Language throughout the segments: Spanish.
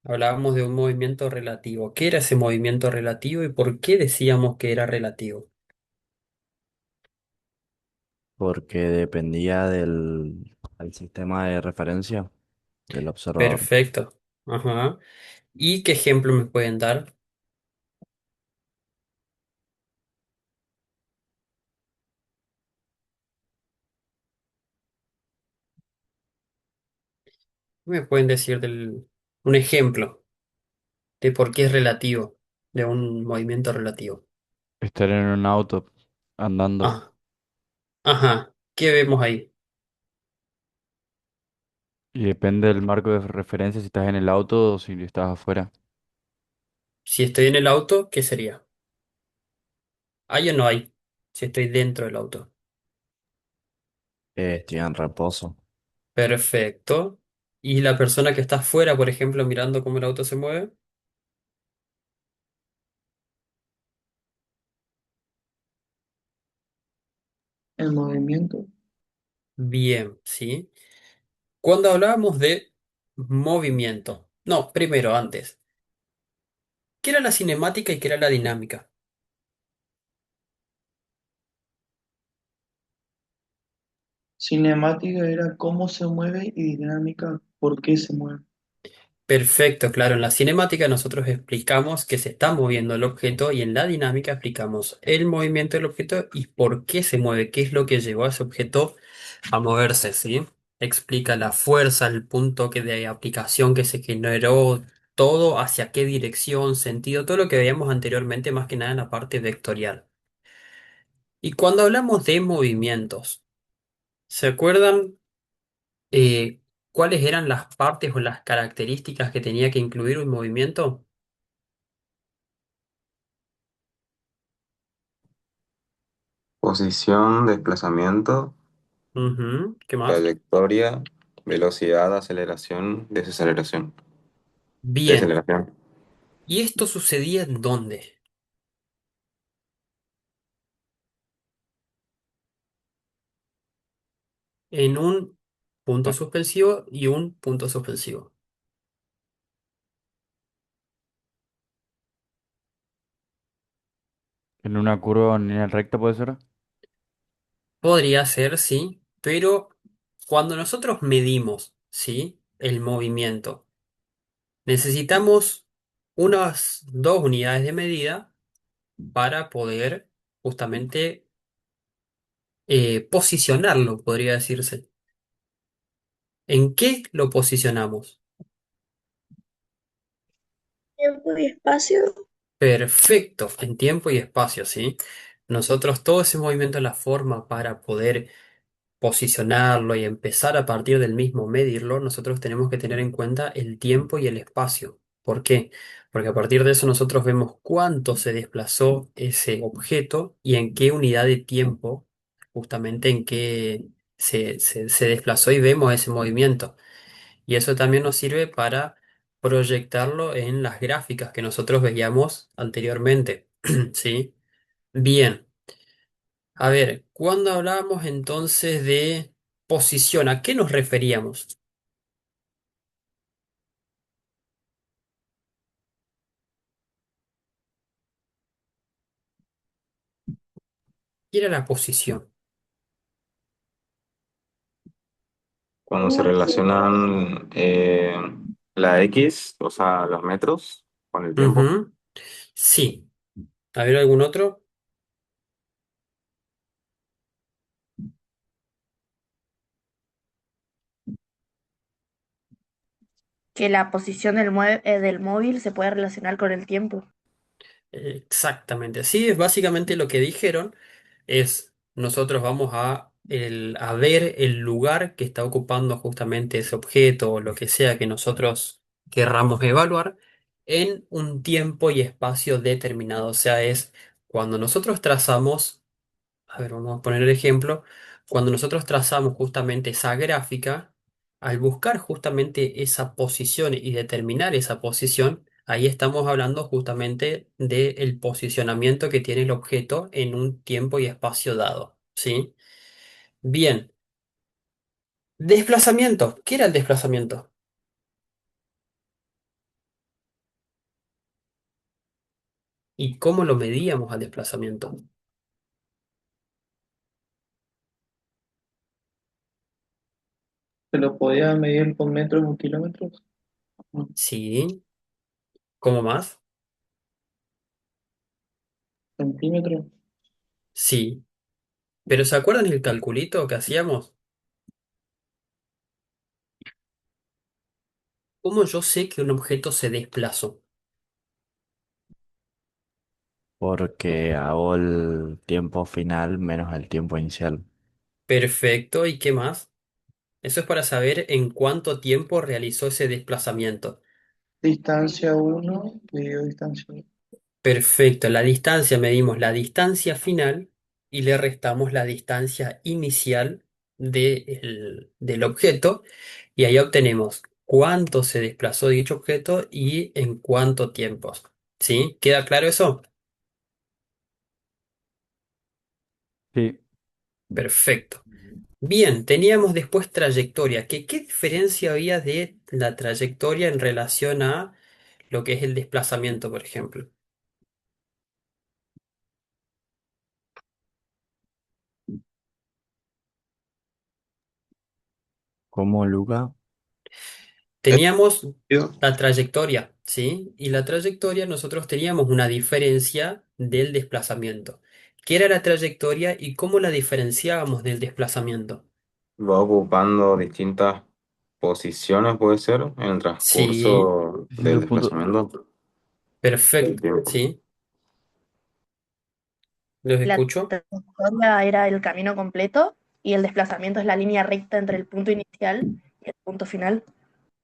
Hablábamos de un movimiento relativo. ¿Qué era ese movimiento relativo y por qué decíamos que era relativo? Porque dependía del sistema de referencia del observador. Perfecto. Ajá. ¿Y qué ejemplo me pueden dar? ¿Me pueden decir un ejemplo de por qué es relativo, de un movimiento relativo? Estar en un auto andando Ah, ajá. ¿Qué vemos ahí? y depende del marco de referencia si estás en el auto o si estás afuera. Si estoy en el auto, ¿qué sería? ¿Hay o no hay? Si estoy dentro del auto. Estoy en reposo. Perfecto. ¿Y la persona que está afuera, por ejemplo, mirando cómo el auto se mueve? El movimiento. Bien, ¿sí? Cuando hablábamos de movimiento, no, primero, antes, ¿qué era la cinemática y qué era la dinámica? Cinemática era cómo se mueve y dinámica por qué se mueve. Perfecto, claro, en la cinemática nosotros explicamos que se está moviendo el objeto y en la dinámica explicamos el movimiento del objeto y por qué se mueve, qué es lo que llevó a ese objeto a moverse, ¿sí? Explica la fuerza, el punto de aplicación que se generó, todo hacia qué dirección, sentido, todo lo que veíamos anteriormente, más que nada en la parte vectorial. Y cuando hablamos de movimientos, ¿se acuerdan cuáles eran las partes o las características que tenía que incluir un movimiento? Posición, desplazamiento, Ujú, ¿qué más? trayectoria, velocidad, aceleración, desaceleración. Bien. Deceleración. ¿Y esto sucedía en dónde? En un punto suspensivo y un punto suspensivo. En una curva en línea recta puede ser. Podría ser, sí, pero cuando nosotros medimos, ¿sí? El movimiento, necesitamos unas dos unidades de medida para poder justamente posicionarlo, podría decirse. ¿En qué lo posicionamos? Tiempo y espacio. Perfecto, en tiempo y espacio, ¿sí? Nosotros todo ese movimiento, la forma para poder posicionarlo y empezar a partir del mismo medirlo, nosotros tenemos que tener en cuenta el tiempo y el espacio. ¿Por qué? Porque a partir de eso nosotros vemos cuánto se desplazó ese objeto y en qué unidad de tiempo, justamente en qué se desplazó y vemos ese movimiento. Y eso también nos sirve para proyectarlo en las gráficas que nosotros veíamos anteriormente. ¿Sí? Bien. A ver, cuando hablábamos entonces de posición, ¿a qué nos referíamos? ¿Qué era la posición? Cuando se relacionan la X, o sea, los metros, con el tiempo. Ujú, sí. A ver, ¿algún otro? Que la posición del móvil se puede relacionar con el tiempo. Exactamente. Sí, es básicamente lo que dijeron. Es nosotros vamos a ver el lugar que está ocupando justamente ese objeto o lo que sea que nosotros querramos evaluar en un tiempo y espacio determinado. O sea, es cuando nosotros trazamos. A ver, vamos a poner el ejemplo. Cuando nosotros trazamos justamente esa gráfica, al buscar justamente esa posición y determinar esa posición, ahí estamos hablando justamente del posicionamiento que tiene el objeto en un tiempo y espacio dado. ¿Sí? Bien. Desplazamiento. ¿Qué era el desplazamiento? ¿Y cómo lo medíamos al desplazamiento? ¿Se lo podía medir con metros o kilómetros? No, Sí, ¿cómo más? centímetros. Sí, pero ¿se acuerdan el calculito que hacíamos? ¿Cómo yo sé que un objeto se desplazó? Porque hago el tiempo final menos el tiempo inicial. Perfecto, ¿y qué más? Eso es para saber en cuánto tiempo realizó ese desplazamiento. Distancia uno dividido distancia 2. Perfecto, la distancia medimos la distancia final y le restamos la distancia inicial del objeto y ahí obtenemos cuánto se desplazó dicho objeto y en cuánto tiempo. ¿Sí? ¿Queda claro eso? Sí, Perfecto. Bien, teníamos después trayectoria. ¿Qué diferencia había de la trayectoria en relación a lo que es el desplazamiento, por ejemplo? ¿Cómo, Luca? Teníamos Yo- la trayectoria, ¿sí? Y la trayectoria nosotros teníamos una diferencia del desplazamiento. ¿Qué era la trayectoria y cómo la diferenciábamos del desplazamiento? Va ocupando distintas posiciones, puede ser, en el Sí, transcurso del distintos puntos. desplazamiento del perfecto, tiempo. ¿sí? ¿Los La escucho? trayectoria era el camino completo y el desplazamiento es la línea recta entre el punto inicial y el punto final.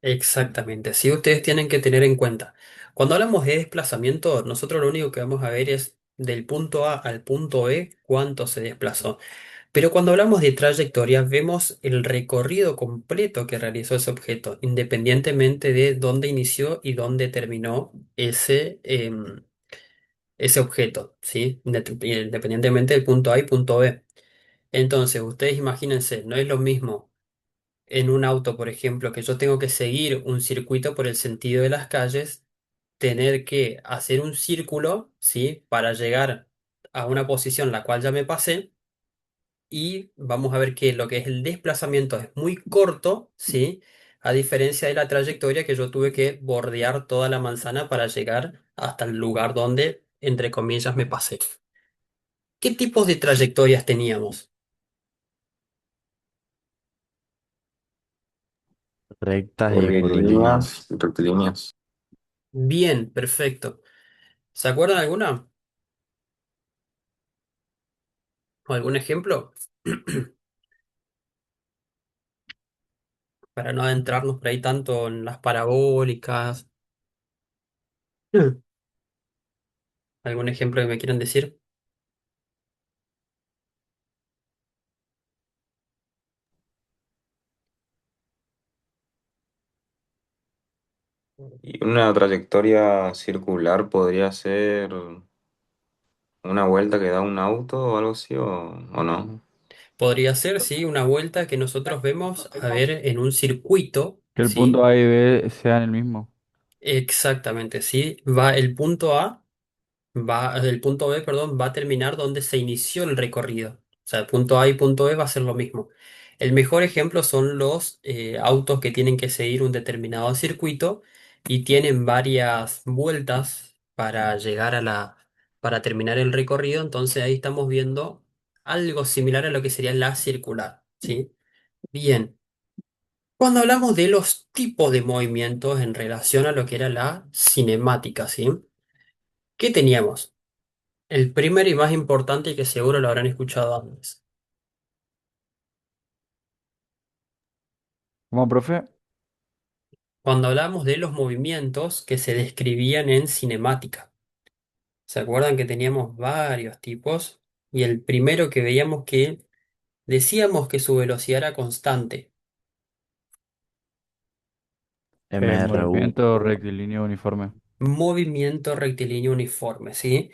Exactamente, sí, ustedes tienen que tener en cuenta. Cuando hablamos de desplazamiento, nosotros lo único que vamos a ver es del punto A al punto B cuánto se desplazó. Pero cuando hablamos de trayectoria, vemos el recorrido completo que realizó ese objeto, independientemente de dónde inició y dónde terminó ese objeto, ¿sí? Independientemente del punto A y punto B. Entonces, ustedes imagínense, no es lo mismo en un auto, por ejemplo, que yo tengo que seguir un circuito por el sentido de las calles, tener que hacer un círculo, ¿sí? Para llegar a una posición la cual ya me pasé y vamos a ver que lo que es el desplazamiento es muy corto, ¿sí? A diferencia de la trayectoria que yo tuve que bordear toda la manzana para llegar hasta el lugar donde, entre comillas, me pasé. ¿Qué tipos de trayectorias teníamos? Rectas y curvilíneas. Curvilíneas, rectilíneas. Bien, perfecto. ¿Se acuerdan alguna? ¿O algún ejemplo? Para no adentrarnos por ahí tanto en las parabólicas. ¿Algún ejemplo que me quieran decir? Y una trayectoria circular podría ser una vuelta que da un auto o algo así, o no. Podría ser, sí, una vuelta que nosotros vemos, a ver, en un circuito, Que el punto ¿sí? A y B sean el mismo. Exactamente, ¿sí? Va el punto A, el punto B, perdón, va a terminar donde se inició el recorrido. O sea, el punto A y punto B va a ser lo mismo. El mejor ejemplo son los autos que tienen que seguir un determinado circuito y tienen varias vueltas para llegar para terminar el recorrido. Entonces ahí estamos viendo algo similar a lo que sería la circular, ¿sí? Bien. Cuando hablamos de los tipos de movimientos en relación a lo que era la cinemática, ¿sí? ¿Qué teníamos? El primero y más importante y que seguro lo habrán escuchado antes. ¿Cómo, profe? Cuando hablamos de los movimientos que se describían en cinemática. ¿Se acuerdan que teníamos varios tipos? Y el primero que veíamos que decíamos que su velocidad era constante. MRU. Movimiento rectilíneo uniforme. Movimiento rectilíneo uniforme, ¿sí?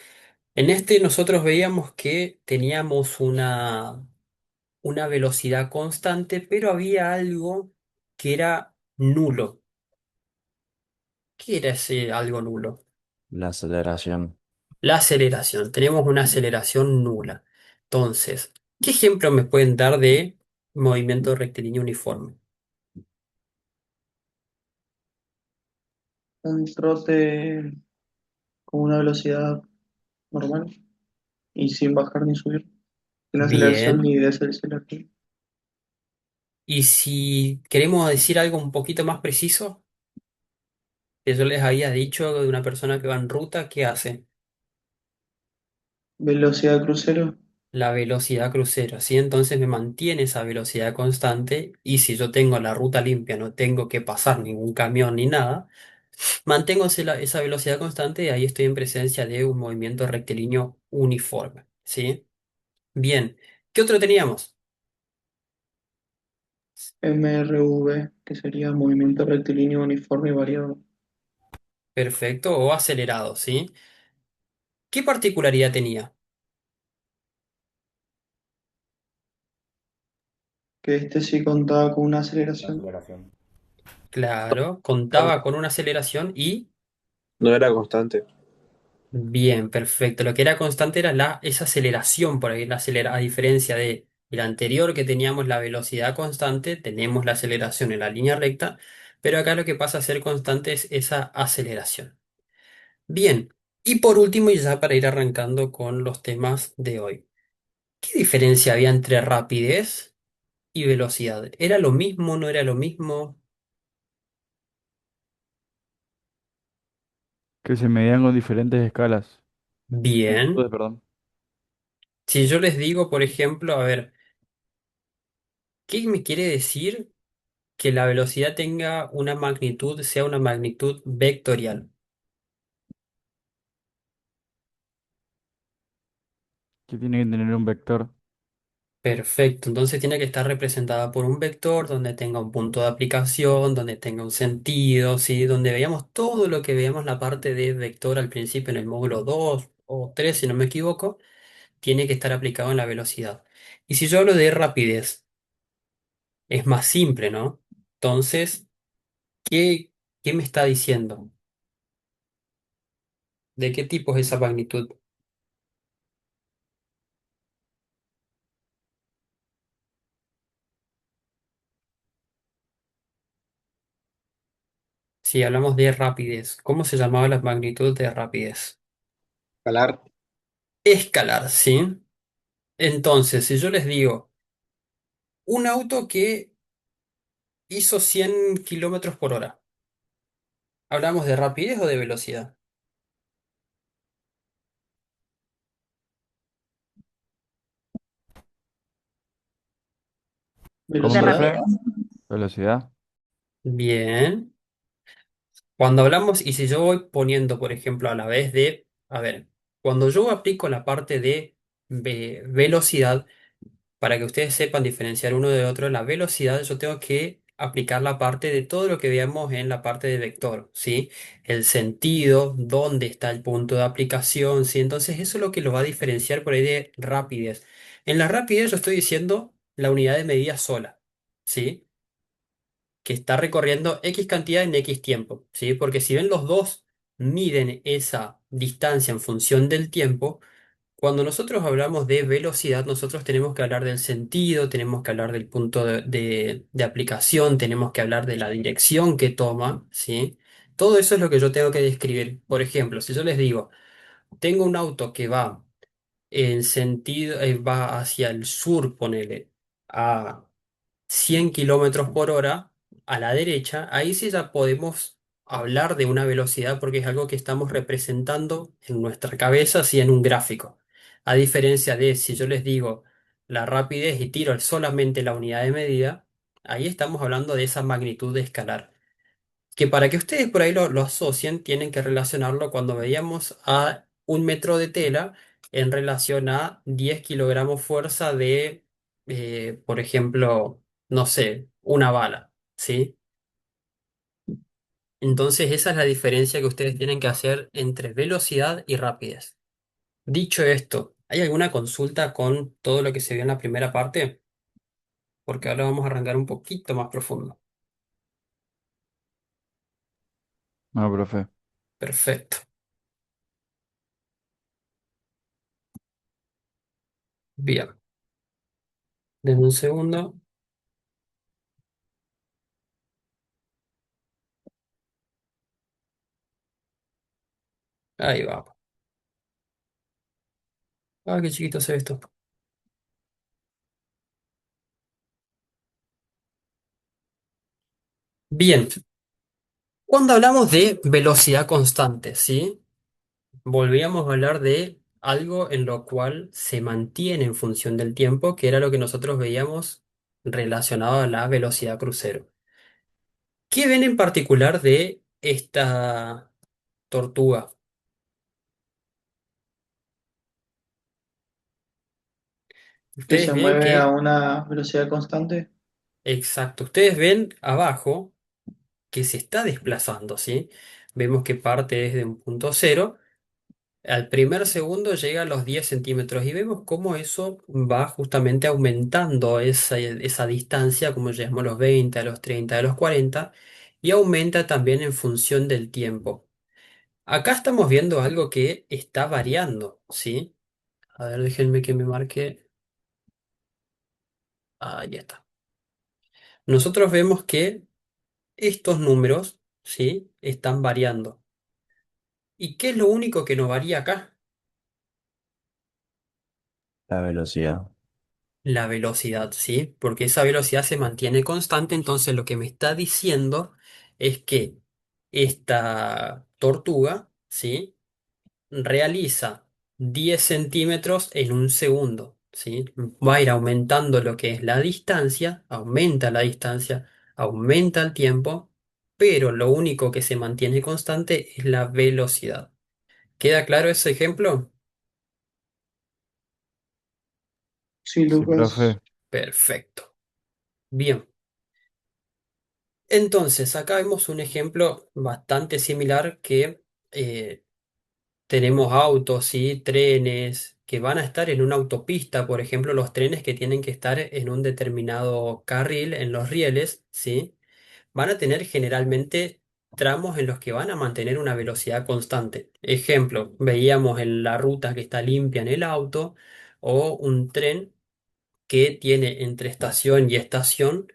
En este nosotros veíamos que teníamos una velocidad constante, pero había algo que era nulo. ¿Qué era ese algo nulo? La aceleración. La aceleración. Tenemos una aceleración nula. Entonces, ¿qué ejemplo me pueden dar de movimiento rectilíneo uniforme? Un trote con una velocidad normal y sin bajar ni subir, sin aceleración Bien. ni desaceleración. Y si queremos decir algo un poquito más preciso, que yo les había dicho de una persona que va en ruta, ¿qué hace? Velocidad crucero, La velocidad crucero, ¿sí? Entonces me mantiene esa velocidad constante y si yo tengo la ruta limpia, no tengo que pasar ningún camión ni nada, mantengo esa velocidad constante y ahí estoy en presencia de un movimiento rectilíneo uniforme, ¿sí? Bien, ¿qué otro teníamos? MRV, que sería movimiento rectilíneo uniforme y variado, Perfecto, o acelerado, ¿sí? ¿Qué particularidad tenía? que este sí contaba con una La aceleración. aceleración. Claro, contaba con una aceleración y... No era constante. Bien, perfecto. Lo que era constante era esa aceleración por ahí, a diferencia de el anterior que teníamos la velocidad constante, tenemos la aceleración en la línea recta, pero acá lo que pasa a ser constante es esa aceleración. Bien, y por último, y ya para ir arrancando con los temas de hoy, ¿qué diferencia había entre rapidez y velocidad? ¿Era lo mismo, no era lo mismo? Que se medían con diferentes escalas. Bien, Magnitudes, perdón. si yo les digo, por ejemplo, a ver, ¿qué me quiere decir que la velocidad tenga una magnitud, sea una magnitud vectorial? Que tiene que tener un vector. Perfecto, entonces tiene que estar representada por un vector donde tenga un punto de aplicación, donde tenga un sentido, ¿sí? Donde veamos todo lo que veamos la parte de vector al principio en el módulo 2 o 3 si no me equivoco, tiene que estar aplicado en la velocidad. Y si yo hablo de rapidez, es más simple, ¿no? Entonces, ¿qué me está diciendo? ¿De qué tipo es esa magnitud? Si hablamos de rapidez, ¿cómo se llamaba la magnitud de rapidez? Escalar. Escalar, ¿sí? Entonces, si yo les digo, un auto que hizo 100 kilómetros por hora, ¿hablamos de rapidez o de velocidad? ¿Cómo, De Velocidad, profe? rapidez. Velocidad. Bien. Cuando hablamos, y si yo voy poniendo, por ejemplo, a la vez de, a ver, cuando yo aplico la parte de velocidad, para que ustedes sepan diferenciar uno de otro, la velocidad yo tengo que aplicar la parte de todo lo que veamos en la parte de vector, ¿sí? El sentido, dónde está el punto de aplicación, ¿sí? Entonces eso es lo que lo va a diferenciar por ahí de rapidez. En la rapidez yo estoy diciendo la unidad de medida sola, ¿sí? Que está recorriendo X cantidad en X tiempo, ¿sí? Porque si ven los dos miden esa distancia en función del tiempo, cuando nosotros hablamos de velocidad, nosotros tenemos que hablar del sentido, tenemos que hablar del punto de aplicación, tenemos que hablar de la dirección que toma, ¿sí? Todo eso es lo que yo tengo que describir. Por ejemplo, si yo les digo, tengo un auto que va en sentido, va hacia el sur, ponele, a 100 kilómetros por hora a la derecha, ahí sí ya podemos hablar de una velocidad porque es algo que estamos representando en nuestra cabeza, así en un gráfico. A diferencia de si yo les digo la rapidez y tiro solamente la unidad de medida, ahí estamos hablando de esa magnitud de escalar. Que para que ustedes por ahí lo asocien, tienen que relacionarlo cuando veíamos a un metro de tela en relación a 10 kilogramos fuerza de, por ejemplo, no sé, una bala, ¿sí? Entonces esa es la diferencia que ustedes tienen que hacer entre velocidad y rapidez. Dicho esto, ¿hay alguna consulta con todo lo que se vio en la primera parte? Porque ahora vamos a arrancar un poquito más profundo. No, profe. Perfecto. Bien, denme un segundo. Ahí va. Ah, qué chiquito se ve esto. Bien, cuando hablamos de velocidad constante, ¿sí? Volvíamos a hablar de algo en lo cual se mantiene en función del tiempo, que era lo que nosotros veíamos relacionado a la velocidad crucero. ¿Qué ven en particular de esta tortuga? Que Ustedes se ven mueve a que, una velocidad constante. exacto, ustedes ven abajo que se está desplazando, ¿sí? Vemos que parte desde un punto cero. Al primer segundo llega a los 10 centímetros y vemos cómo eso va justamente aumentando esa distancia, como llegamos a los 20, a los 30, a los 40, y aumenta también en función del tiempo. Acá estamos viendo algo que está variando, ¿sí? A ver, déjenme que me marque. Ahí está. Nosotros vemos que estos números, ¿sí? Están variando. ¿Y qué es lo único que no varía acá? La velocidad. La velocidad, ¿sí? Porque esa velocidad se mantiene constante, entonces lo que me está diciendo es que esta tortuga, ¿sí? Realiza 10 centímetros en un segundo, ¿sí? Va a ir aumentando lo que es la distancia, aumenta el tiempo, pero lo único que se mantiene constante es la velocidad. ¿Queda claro ese ejemplo? Sí, Sí, Lucas. profe. Perfecto. Bien. Entonces, acá vemos un ejemplo bastante similar que eh, tenemos autos y trenes que van a estar en una autopista, por ejemplo, los trenes que tienen que estar en un determinado carril, en los rieles, ¿sí? Van a tener generalmente tramos en los que van a mantener una velocidad constante. Ejemplo, veíamos en la ruta que está limpia en el auto o un tren que tiene entre estación y estación,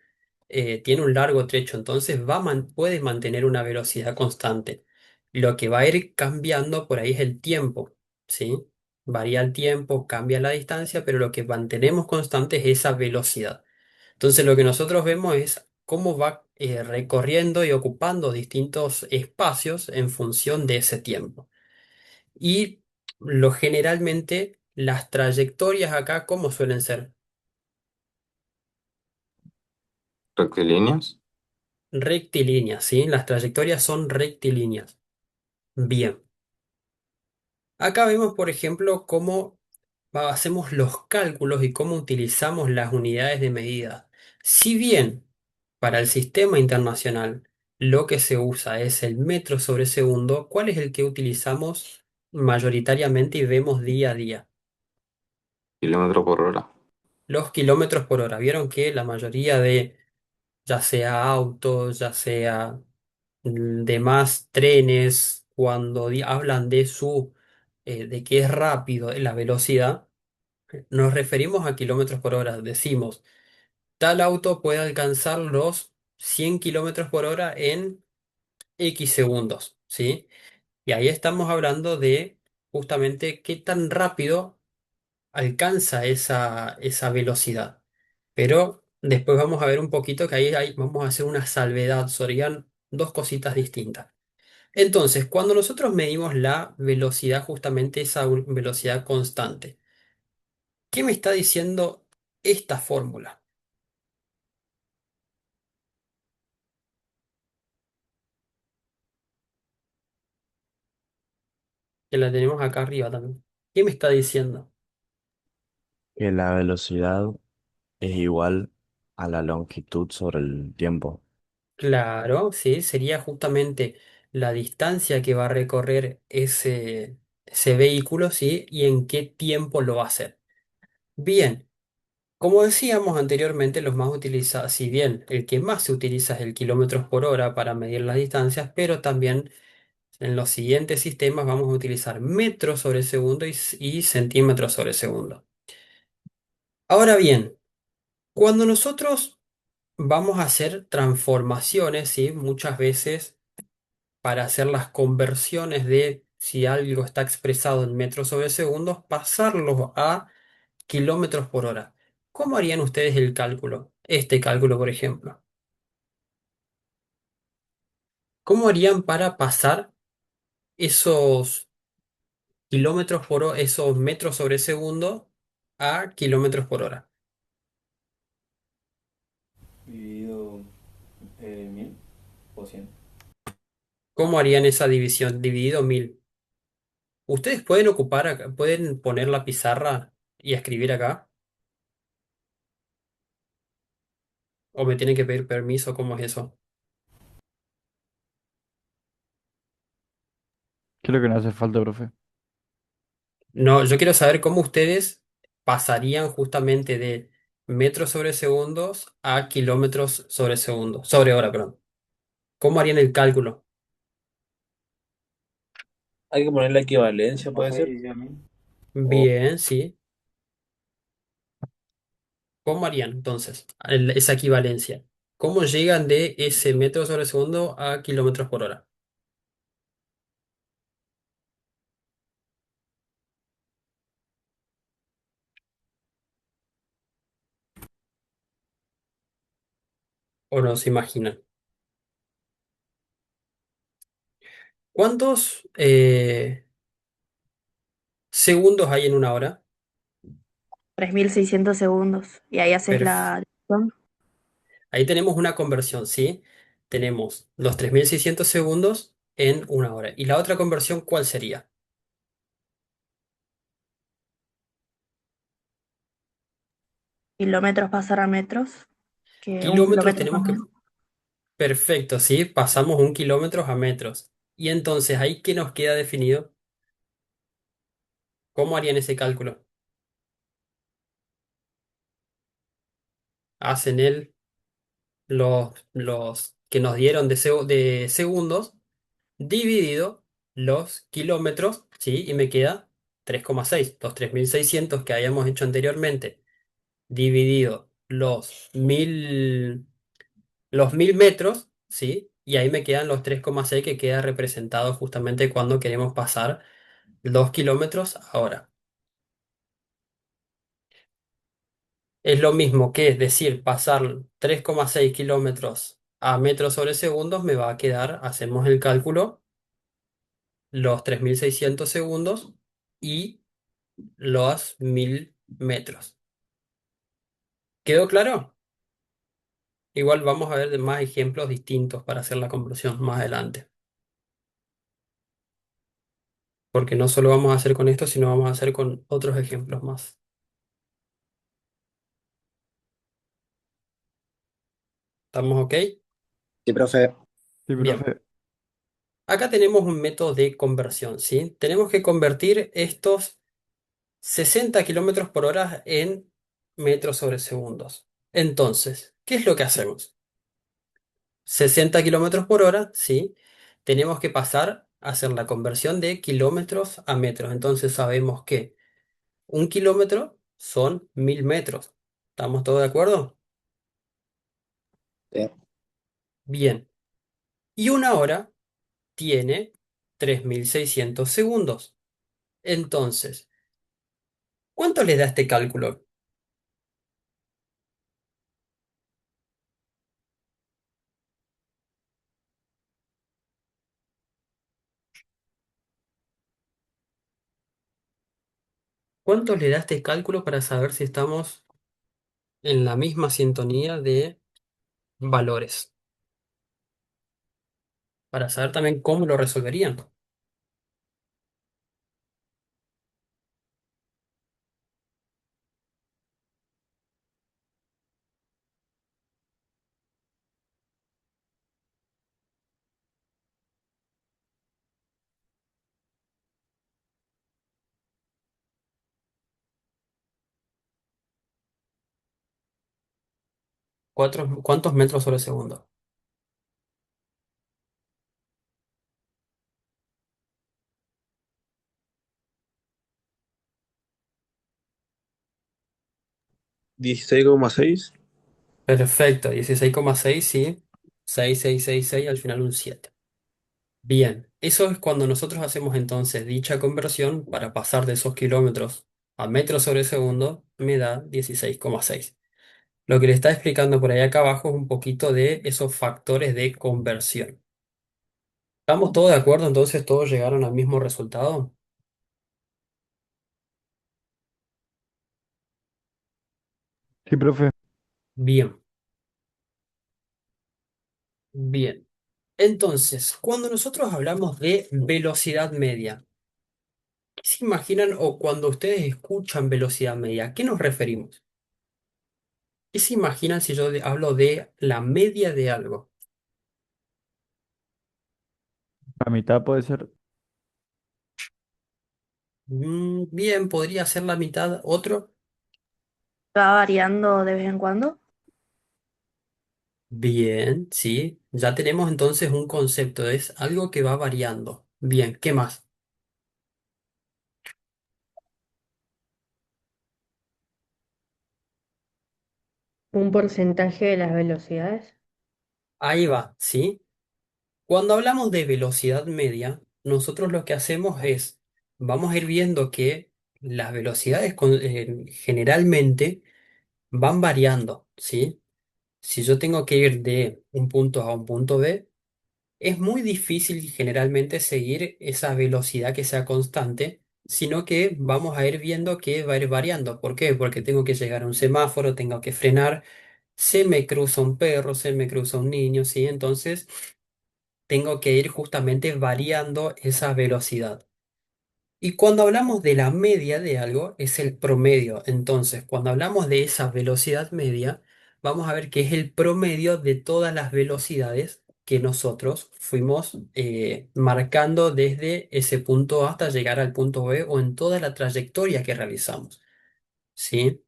tiene un largo trecho, entonces puede mantener una velocidad constante. Lo que va a ir cambiando por ahí es el tiempo, ¿sí? Varía el tiempo, cambia la distancia, pero lo que mantenemos constante es esa velocidad. Entonces lo que nosotros vemos es cómo va recorriendo y ocupando distintos espacios en función de ese tiempo. Y generalmente las trayectorias acá, ¿cómo suelen ser? Rectilíneas. Rectilíneas, ¿sí? Las trayectorias son rectilíneas. Bien. Acá vemos, por ejemplo, cómo hacemos los cálculos y cómo utilizamos las unidades de medida. Si bien para el sistema internacional lo que se usa es el metro sobre segundo, ¿cuál es el que utilizamos mayoritariamente y vemos día a día? Kilómetro por hora. Los kilómetros por hora. Vieron que la mayoría de, ya sea autos, ya sea demás trenes, cuando hablan de de que es rápido la velocidad, nos referimos a kilómetros por hora. Decimos, tal auto puede alcanzar los 100 kilómetros por hora en X segundos, ¿sí? Y ahí estamos hablando de justamente qué tan rápido alcanza esa velocidad. Pero después vamos a ver un poquito que vamos a hacer una salvedad, serían dos cositas distintas. Entonces, cuando nosotros medimos la velocidad, justamente esa velocidad constante, ¿qué me está diciendo esta fórmula? Que la tenemos acá arriba también. ¿Qué me está diciendo? Que la velocidad es igual a la longitud sobre el tiempo. Claro, sí, sería justamente la distancia que va a recorrer ese vehículo, ¿sí? Y en qué tiempo lo va a hacer. Bien, como decíamos anteriormente, los más utilizados, si bien el que más se utiliza es el kilómetros por hora para medir las distancias, pero también en los siguientes sistemas vamos a utilizar metros sobre segundo y centímetros sobre segundo. Ahora bien, cuando nosotros vamos a hacer transformaciones, ¿sí? Muchas veces para hacer las conversiones de si algo está expresado en metros sobre segundos, pasarlo a kilómetros por hora. ¿Cómo harían ustedes el cálculo? Este cálculo, por ejemplo. ¿Cómo harían para pasar esos kilómetros por hora, esos metros sobre segundo a kilómetros por hora? Dividido 1000 o 100. ¿Cómo harían esa división? Dividido 1000. ¿Ustedes pueden ocupar pueden poner la pizarra y escribir acá? ¿O me tienen que pedir permiso? ¿Cómo es eso? ¿Qué es lo que no hace falta, profe? No, yo quiero saber cómo ustedes pasarían justamente de metros sobre segundos a kilómetros sobre segundo, sobre hora, perdón. ¿Cómo harían el cálculo? Hay que poner la equivalencia, puede Profe, ser. dice a mí. O Bien, sí. ¿Cómo harían entonces esa equivalencia? ¿Cómo llegan de ese metro sobre segundo a kilómetros por hora? ¿O no se imaginan? ¿Cuántos segundos hay en una hora? 3600 segundos. Y ahí haces Perf- la división. Ahí tenemos una conversión, ¿sí? Tenemos los 3600 segundos en una hora. ¿Y la otra conversión cuál sería? Kilómetros pasar a metros, que un Kilómetros kilómetro tenemos que... son Perfecto, ¿sí? Pasamos un kilómetro a metros. Y entonces, ¿ahí qué nos queda definido? ¿Cómo harían ese cálculo? Hacen los que nos dieron de segundos dividido los kilómetros, ¿sí? Y me queda 3,6. Los 3600 que habíamos hecho anteriormente, dividido los 1000 metros, ¿sí? Y ahí me quedan los 3,6 que queda representado justamente cuando queremos pasar 2 kilómetros ahora. Es lo mismo que, es decir, pasar 3,6 kilómetros a metros sobre segundos, me va a quedar, hacemos el cálculo, los 3600 segundos y los 1000 metros. ¿Quedó claro? Igual vamos a ver más ejemplos distintos para hacer la conversión más adelante. Porque no solo vamos a hacer con esto, sino vamos a hacer con otros ejemplos más. ¿Estamos ok? sí, profe. Sí, Bien. profe. Acá tenemos un método de conversión, ¿sí? Tenemos que convertir estos 60 kilómetros por hora en metros sobre segundos. Entonces, ¿qué es lo que hacemos? 60 kilómetros por hora, ¿sí? Tenemos que pasar a hacer la conversión de kilómetros a metros. Entonces sabemos que un kilómetro son 1000 metros. ¿Estamos todos de acuerdo? Sí. Bien. Y una hora tiene 3600 segundos. Entonces, ¿cuánto le da este cálculo? ¿Cuánto le da este cálculo para saber si estamos en la misma sintonía de valores? Para saber también cómo lo resolverían. ¿Cuántos metros sobre segundo? 16,6. Perfecto, 16,6 sí. 6,666 al final un 7. Bien, eso es cuando nosotros hacemos entonces dicha conversión para pasar de esos kilómetros a metros sobre segundo, me da 16,6. Lo que le está explicando por ahí acá abajo es un poquito de esos factores de conversión. ¿Estamos todos de acuerdo? Entonces todos llegaron al mismo resultado. Sí, profe. Bien, bien. Entonces, cuando nosotros hablamos de velocidad media, ¿qué se imaginan o cuando ustedes escuchan velocidad media, a qué nos referimos? ¿Qué se imaginan si yo hablo de la media de algo? La mitad puede ser. Bien, podría ser la mitad, otro. Va variando de vez en cuando. Bien, sí. Ya tenemos entonces un concepto, es algo que va variando. Bien, ¿qué más? Un porcentaje de las velocidades. Ahí va, ¿sí? Cuando hablamos de velocidad media, nosotros lo que hacemos es, vamos a ir viendo que las velocidades generalmente van variando, ¿sí? Si yo tengo que ir de un punto A un punto B, es muy difícil generalmente seguir esa velocidad que sea constante, sino que vamos a ir viendo que va a ir variando. ¿Por qué? Porque tengo que llegar a un semáforo, tengo que frenar, se me cruza un perro, se me cruza un niño, ¿sí? Entonces tengo que ir justamente variando esa velocidad. Y cuando hablamos de la media de algo, es el promedio. Entonces, cuando hablamos de esa velocidad media, vamos a ver que es el promedio de todas las velocidades que nosotros fuimos marcando desde ese punto A hasta llegar al punto B o en toda la trayectoria que realizamos. ¿Sí?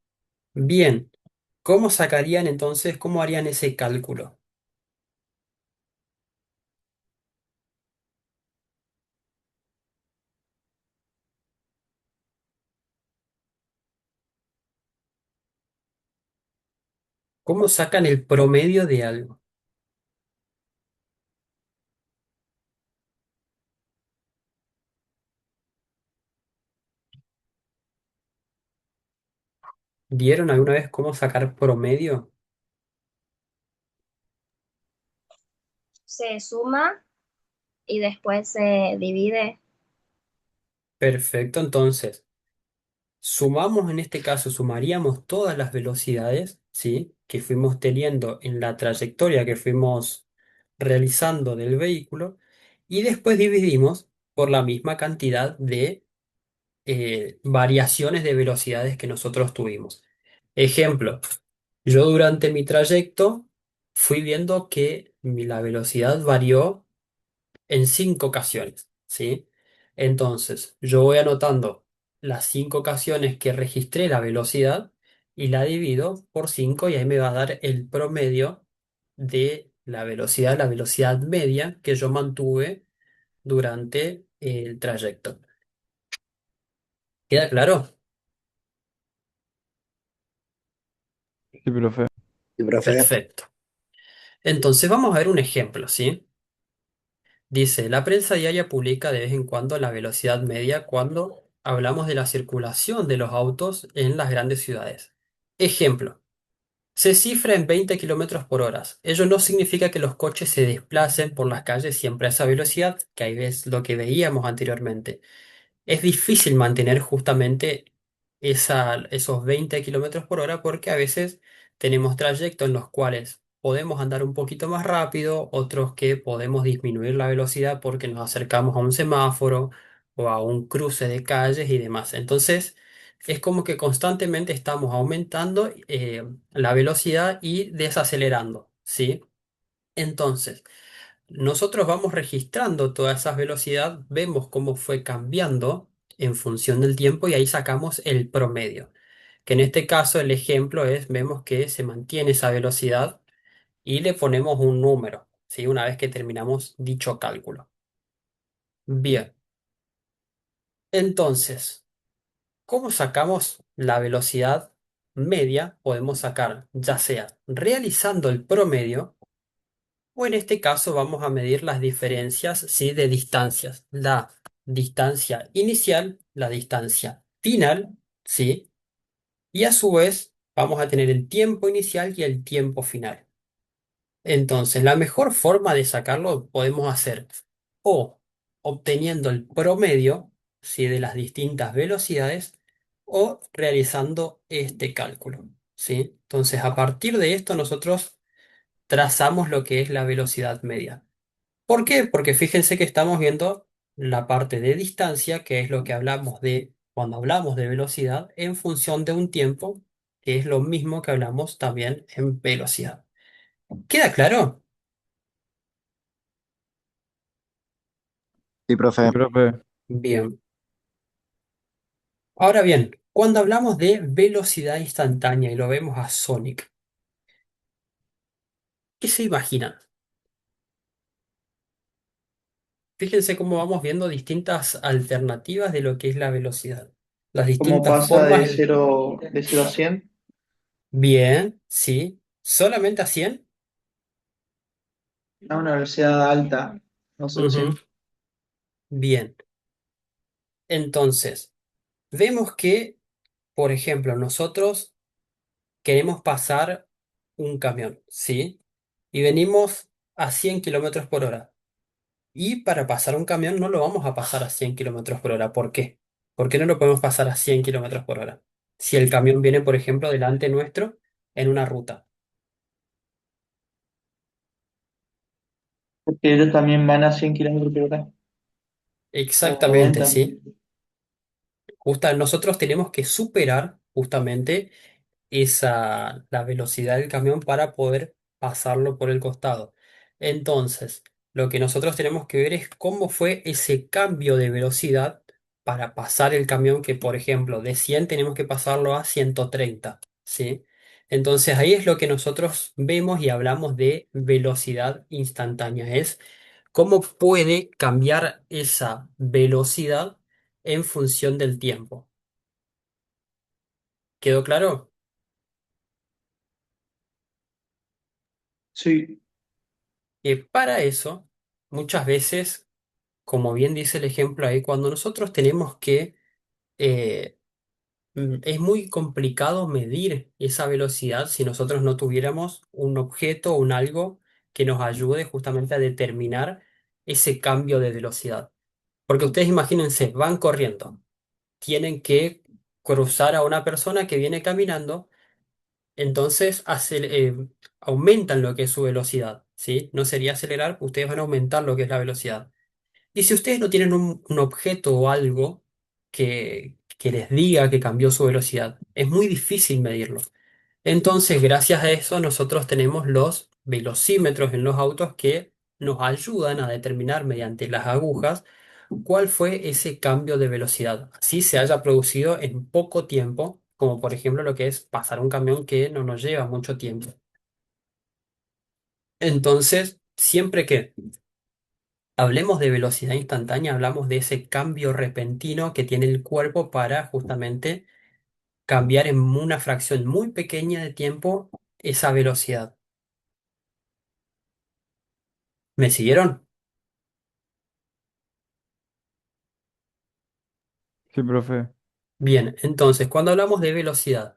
Bien, ¿cómo sacarían entonces, cómo harían ese cálculo? ¿Cómo sacan el promedio de algo? ¿Vieron alguna vez cómo sacar promedio? Se suma y después se divide. Perfecto, entonces. Sumamos en este caso, sumaríamos todas las velocidades, ¿sí? Que fuimos teniendo en la trayectoria que fuimos realizando del vehículo y después dividimos por la misma cantidad de variaciones de velocidades que nosotros tuvimos. Ejemplo, yo durante mi trayecto fui viendo que la velocidad varió en 5 ocasiones, ¿sí? Entonces, yo voy anotando las 5 ocasiones que registré la velocidad y la divido por 5 y ahí me va a dar el promedio de la velocidad media que yo mantuve durante el trayecto. ¿Queda claro? Sí, profe. Sí, profe. Perfecto. Entonces, vamos a ver un ejemplo, ¿sí? Dice, la prensa diaria publica de vez en cuando la velocidad media cuando hablamos de la circulación de los autos en las grandes ciudades. Ejemplo, se cifra en 20 kilómetros por hora. Ello no significa que los coches se desplacen por las calles siempre a esa velocidad, que ahí ves lo que veíamos anteriormente. Es difícil mantener justamente esos 20 kilómetros por hora porque a veces tenemos trayectos en los cuales podemos andar un poquito más rápido, otros que podemos disminuir la velocidad porque nos acercamos a un semáforo o a un cruce de calles y demás. Entonces, es como que constantemente estamos aumentando la velocidad y desacelerando, ¿sí? Entonces, nosotros vamos registrando toda esa velocidad, vemos cómo fue cambiando en función del tiempo y ahí sacamos el promedio. Que en este caso el ejemplo es, vemos que se mantiene esa velocidad y le ponemos un número, ¿sí? Una vez que terminamos dicho cálculo. Bien, entonces, ¿cómo sacamos la velocidad? media podemos sacar ya sea realizando el promedio o en este caso vamos a medir las diferencias, ¿sí? De distancias. La distancia inicial, la distancia final, ¿sí? Y a su vez vamos a tener el tiempo inicial y el tiempo final. Entonces, la mejor forma de sacarlo podemos hacer o obteniendo el promedio, ¿sí? De las distintas velocidades o realizando este cálculo, ¿sí? Entonces, a partir de esto nosotros trazamos lo que es la velocidad media. ¿Por qué? Porque fíjense que estamos viendo la parte de distancia, que es lo que hablamos de cuando hablamos de velocidad, en función de un tiempo, que es lo mismo que hablamos también en velocidad. ¿Queda claro? Sí, Sí, profe. profe. Bien. Ahora bien, cuando hablamos de velocidad instantánea y lo vemos a Sonic, ¿qué se imaginan? Fíjense cómo vamos viendo distintas alternativas de lo que es la velocidad. Las ¿Cómo distintas pasa formas. de cero a 100 Bien, sí. ¿Solamente a 100? a una velocidad alta, no sé, Ujú. 100? Bien. Entonces, vemos que, por ejemplo, nosotros queremos pasar un camión, ¿sí? Y venimos a 100 kilómetros por hora. Y para pasar un camión no lo vamos a pasar a 100 kilómetros por hora. ¿Por qué? ¿Por qué no lo podemos pasar a 100 kilómetros por hora? Si el camión viene, por ejemplo, delante nuestro en una ruta. Porque ellos también van a 100 kilómetros por hora, o Exactamente, 90. ¿sí? Nosotros tenemos que superar justamente la velocidad del camión para poder pasarlo por el costado. Entonces, lo que nosotros tenemos que ver es cómo fue ese cambio de velocidad para pasar el camión que, por ejemplo, de 100 tenemos que pasarlo a 130, ¿sí? Entonces ahí es lo que nosotros vemos y hablamos de velocidad instantánea. Es cómo puede cambiar esa velocidad en función del tiempo. ¿Quedó claro? Sí, Que para eso, muchas veces, como bien dice el ejemplo ahí, cuando nosotros tenemos que, eh, es muy complicado medir esa velocidad si nosotros no tuviéramos un objeto o un algo que nos ayude justamente a determinar ese cambio de velocidad. Porque ustedes imagínense, van corriendo, tienen que cruzar a una persona que viene caminando. Entonces aumentan lo que es su velocidad, ¿sí? No sería acelerar, ustedes van a aumentar lo que es la velocidad. Y si ustedes no tienen un objeto o algo que les diga que cambió su velocidad, es muy difícil medirlo. Entonces, gracias a eso, nosotros tenemos los velocímetros en los autos que nos ayudan a determinar mediante las agujas cuál fue ese cambio de velocidad. Así se haya producido en poco tiempo, como por ejemplo lo que es pasar un camión que no nos lleva mucho tiempo. Entonces, siempre que hablemos de velocidad instantánea, hablamos de ese cambio repentino que tiene el cuerpo para justamente cambiar en una fracción muy pequeña de tiempo esa velocidad. ¿Me siguieron? Sí, profe. Bien, entonces, cuando hablamos de velocidad,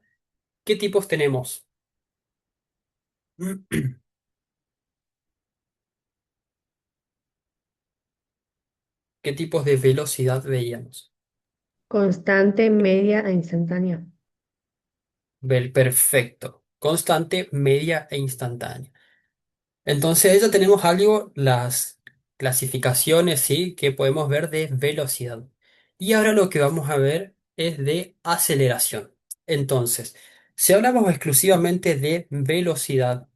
¿qué tipos tenemos? ¿Qué tipos de velocidad veíamos? Constante, media e instantánea. Perfecto. Constante, media e instantánea. Entonces, ya tenemos algo, las clasificaciones, ¿sí? Que podemos ver de velocidad. Y ahora lo que vamos a ver es de aceleración. Entonces, si hablamos exclusivamente de velocidad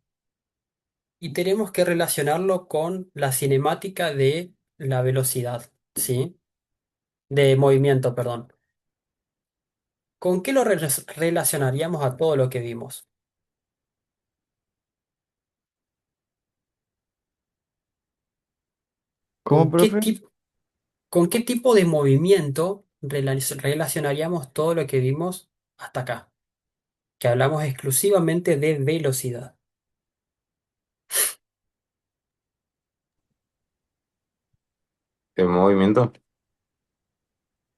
y tenemos que relacionarlo con la cinemática de la velocidad, ¿sí? De movimiento, perdón. ¿Con qué lo relacionaríamos a todo lo que vimos? ¿Cómo, ¿Con qué profe? tipo? ¿Con qué tipo de movimiento relacionaríamos todo lo que vimos hasta acá? que hablamos exclusivamente de velocidad. El movimiento,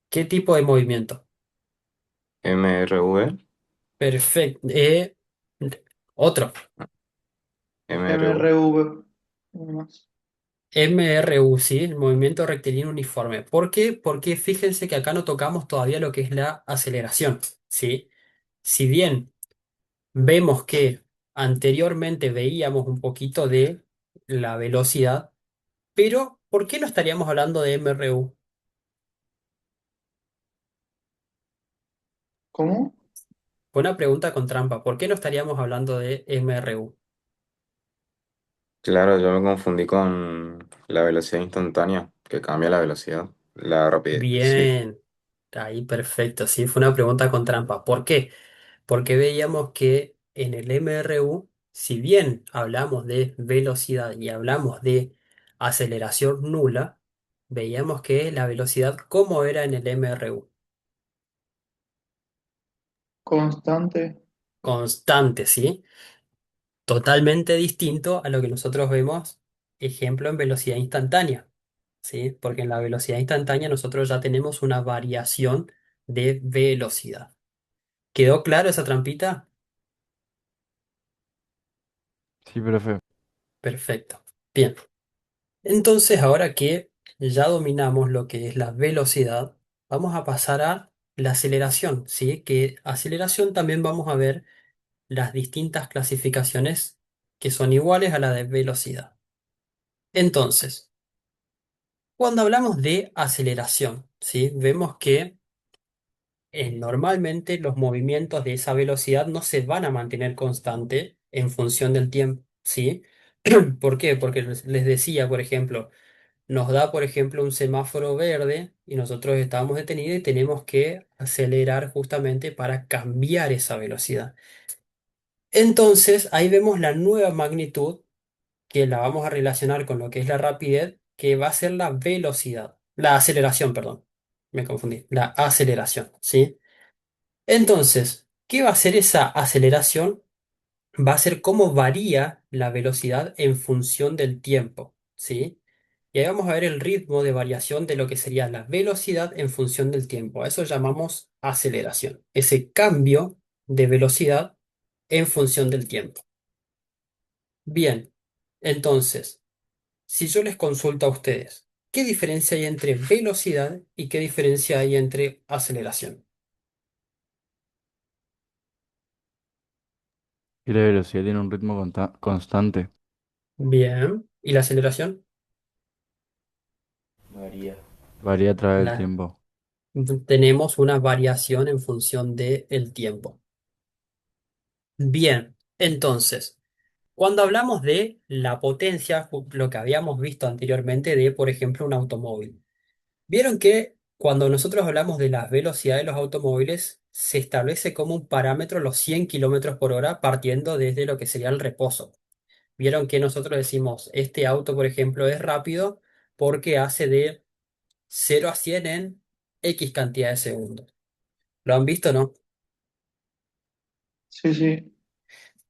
¿Qué tipo de movimiento? MRV, Perfecto. Otro. MRU. MRV. Nada más. MRU, ¿sí? El movimiento rectilíneo uniforme. ¿Por qué? Porque fíjense que acá no tocamos todavía lo que es la aceleración, ¿sí? Si bien vemos que anteriormente veíamos un poquito de la velocidad, pero ¿por qué no estaríamos hablando de MRU? ¿Cómo? Fue una pregunta con trampa. ¿Por qué no estaríamos hablando de MRU? Claro, yo me confundí con la velocidad instantánea, que cambia la velocidad, la rapidez, sí. Bien, ahí perfecto, sí, fue una pregunta con trampa. ¿Por qué? Porque veíamos que en el MRU, si bien hablamos de velocidad y hablamos de aceleración nula, veíamos que la velocidad, ¿cómo era en el MRU? Constante. Constante, ¿sí? Totalmente distinto a lo que nosotros vemos, ejemplo, en velocidad instantánea, ¿sí? Porque en la velocidad instantánea nosotros ya tenemos una variación de velocidad. ¿Quedó claro esa trampita? Sí, profe. Perfecto. Bien. Entonces, ahora que ya dominamos lo que es la velocidad, vamos a pasar a la aceleración, ¿sí? Que aceleración también vamos a ver las distintas clasificaciones que son iguales a la de velocidad. Entonces, cuando hablamos de aceleración, ¿sí? Vemos que normalmente los movimientos de esa velocidad no se van a mantener constante en función del tiempo, ¿sí? ¿Por qué? Porque les decía, por ejemplo, nos da, por ejemplo, un semáforo verde y nosotros estamos detenidos y tenemos que acelerar justamente para cambiar esa velocidad. Entonces, ahí vemos la nueva magnitud que la vamos a relacionar con lo que es la rapidez, que va a ser la velocidad, la aceleración, perdón, me confundí, la aceleración, ¿sí? Entonces, ¿qué va a ser esa aceleración? Va a ser cómo varía la velocidad en función del tiempo, ¿sí? Y ahí vamos a ver el ritmo de variación de lo que sería la velocidad en función del tiempo. A eso llamamos aceleración, ese cambio de velocidad en función del tiempo. Bien, entonces, si yo les consulto a ustedes, ¿qué diferencia hay entre velocidad y qué diferencia hay entre aceleración? Y la velocidad tiene un ritmo constante. Bien, ¿y la aceleración? Varía. Varía a través del La, tiempo. tenemos una variación en función del tiempo. Bien, entonces, cuando hablamos de la potencia, lo que habíamos visto anteriormente de, por ejemplo, un automóvil, vieron que cuando nosotros hablamos de las velocidades de los automóviles, se establece como un parámetro los 100 kilómetros por hora partiendo desde lo que sería el reposo. Vieron que nosotros decimos, este auto, por ejemplo, es rápido porque hace de 0 a 100 en X cantidad de segundos. ¿Lo han visto, no? Sí, sí.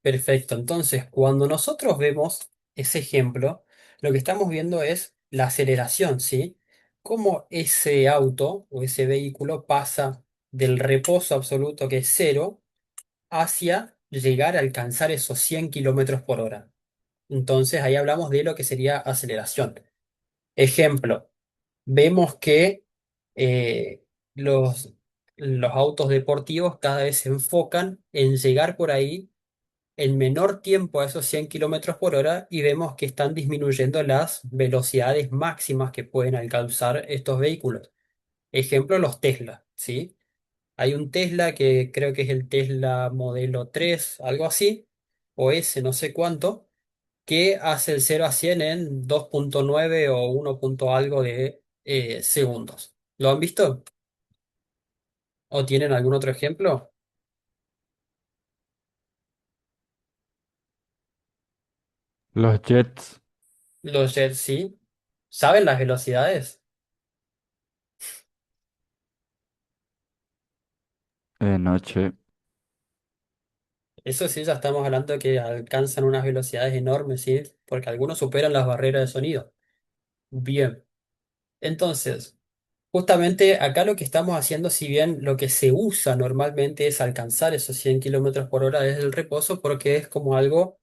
Perfecto. Entonces, cuando nosotros vemos ese ejemplo, lo que estamos viendo es la aceleración, ¿sí? Cómo ese auto o ese vehículo pasa del reposo absoluto, que es cero, hacia llegar a alcanzar esos 100 kilómetros por hora. Entonces, ahí hablamos de lo que sería aceleración. Ejemplo, vemos que eh, los, los autos deportivos cada vez se enfocan en llegar por ahí en menor tiempo a esos 100 kilómetros por hora y vemos que están disminuyendo las velocidades máximas que pueden alcanzar estos vehículos. Ejemplo, los Tesla, ¿sí? Hay un Tesla que creo que es el Tesla modelo 3 algo así, o S, no sé cuánto, que hace el 0 a 100 en 2,9 o 1 punto algo de segundos. ¿Lo han visto? ¿O tienen algún otro ejemplo? Los jets Los Jets, sí. ¿Saben las velocidades? de noche. Eso sí, ya estamos hablando de que alcanzan unas velocidades enormes, ¿sí? Porque algunos superan las barreras de sonido. Bien, entonces, justamente acá lo que estamos haciendo, si bien lo que se usa normalmente es alcanzar esos 100 kilómetros por hora desde el reposo, porque es como algo,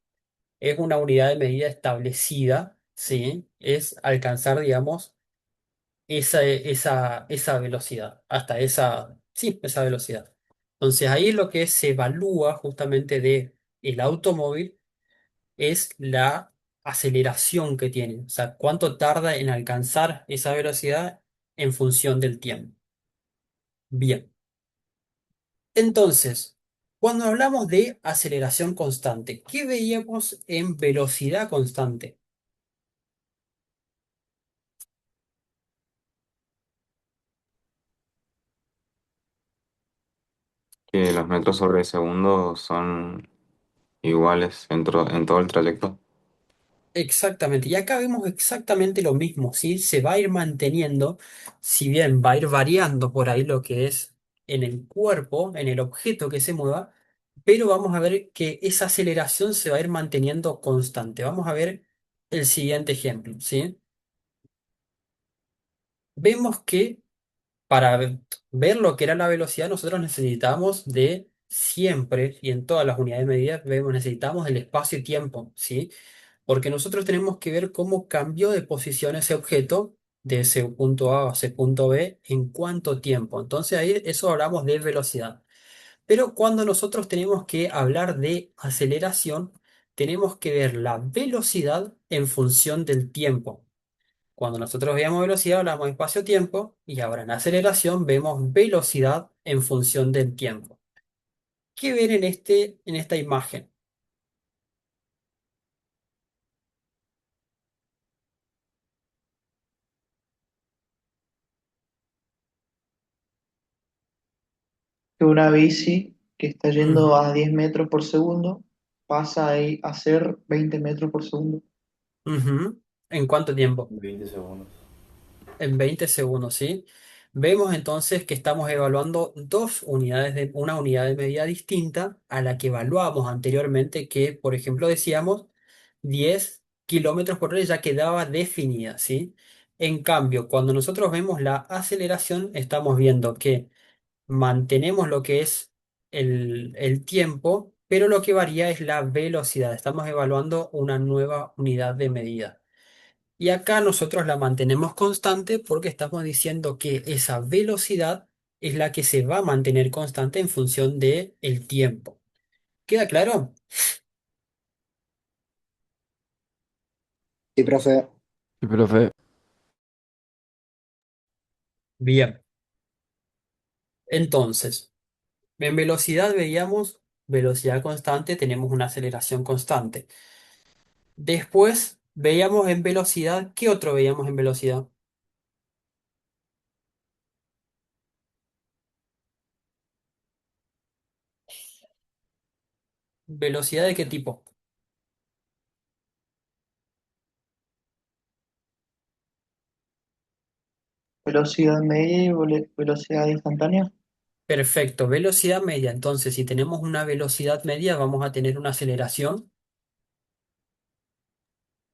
es una unidad de medida establecida, ¿sí? Es alcanzar, digamos, esa velocidad, hasta esa, sí, esa velocidad. Entonces ahí lo que se evalúa justamente de el automóvil es la aceleración que tiene, o sea, cuánto tarda en alcanzar esa velocidad en función del tiempo. Bien, entonces, cuando hablamos de aceleración constante, ¿qué veíamos en velocidad constante? Que los metros sobre segundo son iguales en todo el trayecto. Exactamente, y acá vemos exactamente lo mismo, ¿sí? Se va a ir manteniendo, si bien va a ir variando por ahí lo que es en el cuerpo, en el objeto que se mueva, pero vamos a ver que esa aceleración se va a ir manteniendo constante. Vamos a ver el siguiente ejemplo, ¿sí? Vemos que para ver lo que era la velocidad nosotros necesitamos de siempre, y en todas las unidades de medida, vemos, necesitamos el espacio y tiempo, ¿sí? Porque nosotros tenemos que ver cómo cambió de posición ese objeto de ese punto A a ese punto B en cuánto tiempo. Entonces ahí eso hablamos de velocidad. Pero cuando nosotros tenemos que hablar de aceleración, tenemos que ver la velocidad en función del tiempo. Cuando nosotros veíamos velocidad hablamos de espacio-tiempo y ahora en aceleración vemos velocidad en función del tiempo. ¿Qué ven en esta imagen? Que una bici que está yendo Ujú, a 10 metros por segundo pasa a ser 20 metros por segundo. ujú. ¿En cuánto tiempo? 20 segundos. En 20 segundos, ¿sí? Vemos entonces que estamos evaluando una unidad de medida distinta a la que evaluábamos anteriormente, que por ejemplo decíamos 10 kilómetros por hora ya quedaba definida, ¿sí? En cambio, cuando nosotros vemos la aceleración, estamos viendo que mantenemos lo que es el tiempo, pero lo que varía es la velocidad. Estamos evaluando una nueva unidad de medida. Y acá nosotros la mantenemos constante porque estamos diciendo que esa velocidad es la que se va a mantener constante en función de el tiempo. ¿Queda claro? Sí, profe. Sí, profe. Bien. Entonces, en velocidad veíamos velocidad constante, tenemos una aceleración constante. Después veíamos en velocidad, ¿qué otro veíamos en velocidad? ¿Velocidad de qué tipo? Velocidad media y velocidad instantánea. Perfecto, velocidad media. Entonces, si tenemos una velocidad media, vamos a tener una aceleración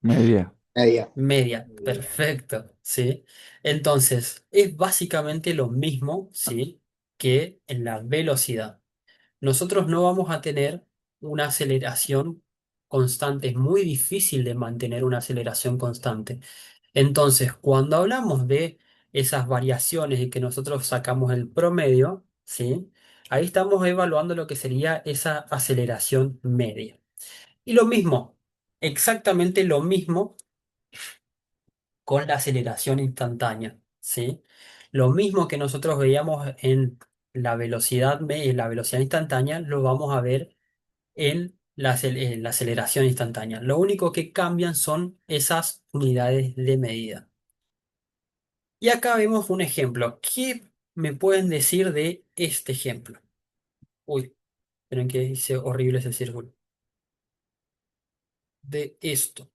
Media. Media. media, perfecto, ¿sí? Entonces, es básicamente lo mismo, ¿sí? Que en la velocidad. Nosotros no vamos a tener una aceleración constante, es muy difícil de mantener una aceleración constante. Entonces, cuando hablamos de esas variaciones y que nosotros sacamos el promedio, ¿sí? Ahí estamos evaluando lo que sería esa aceleración media. Y lo mismo, exactamente lo mismo con la aceleración instantánea, ¿sí? Lo mismo que nosotros veíamos en en la velocidad instantánea, lo vamos a ver en en la aceleración instantánea. Lo único que cambian son esas unidades de medida. Y acá vemos un ejemplo. ¿Qué me pueden decir de este ejemplo? Uy, esperen que hice horrible ese círculo. De esto.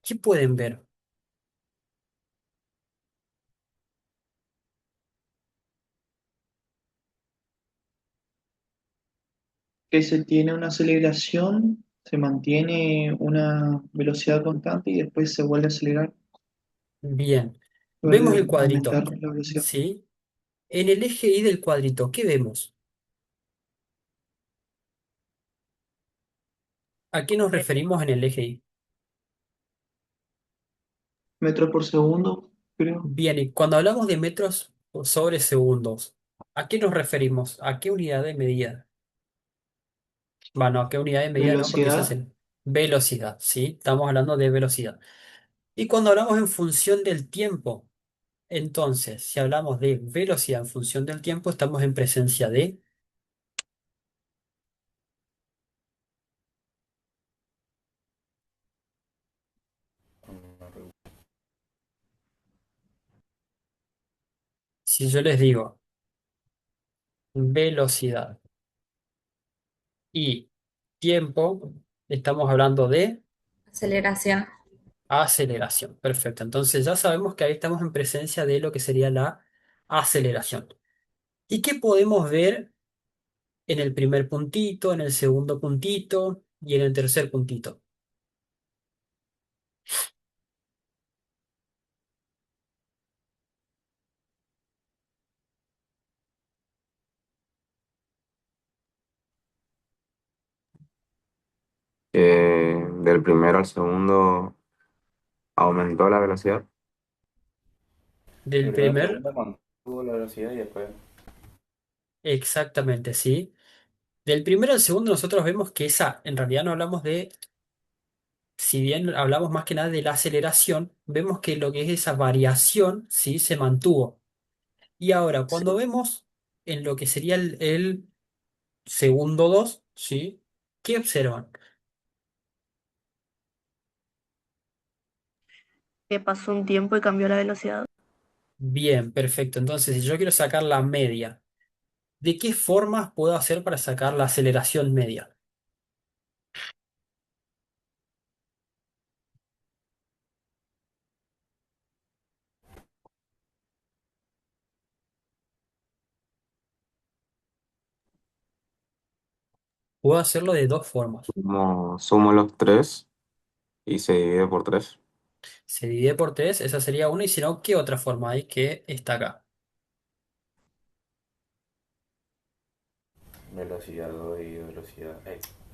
¿Qué pueden ver? que se tiene una aceleración, se mantiene una velocidad constante y después se vuelve a acelerar, Bien. Vemos el vuelve a cuadrito, aumentar la velocidad. ¿sí? En el eje Y del cuadrito, ¿qué vemos? ¿A qué nos referimos en el eje Y? Metros por segundo, creo. Bien, y cuando hablamos de metros sobre segundos, ¿a qué nos referimos? ¿A qué unidad de medida? Bueno, ¿a qué unidad de medida no? Porque esa es Velocidad, en velocidad, ¿sí? Estamos hablando de velocidad. Y cuando hablamos en función del tiempo, entonces, si hablamos de velocidad en función del tiempo, estamos en presencia de, si yo les digo velocidad y tiempo, estamos hablando de Aceleración. aceleración. Perfecto. Entonces ya sabemos que ahí estamos en presencia de lo que sería la aceleración. ¿Y qué podemos ver en el primer puntito, en el segundo puntito y en el tercer puntito? Del primero al segundo aumentó la velocidad. Del El primer primer, segundo mantuvo la velocidad y después exactamente, ¿sí? Del primero al segundo nosotros vemos que esa, en realidad no hablamos de, si bien hablamos más que nada de la aceleración, vemos que lo que es esa variación, ¿sí? Se mantuvo. Y ahora, cuando sí. vemos en lo que sería el segundo 2, ¿sí? ¿Qué observan? Que pasó un tiempo y cambió la velocidad. Bien, perfecto. Entonces, si yo quiero sacar la media, ¿de qué formas puedo hacer para sacar la aceleración media? Puedo hacerlo de dos formas. Sumo los tres y se divide por tres. Se divide por 3, esa sería una, y si no, ¿qué otra forma hay que está acá? velocidad 2 dividido velocidad,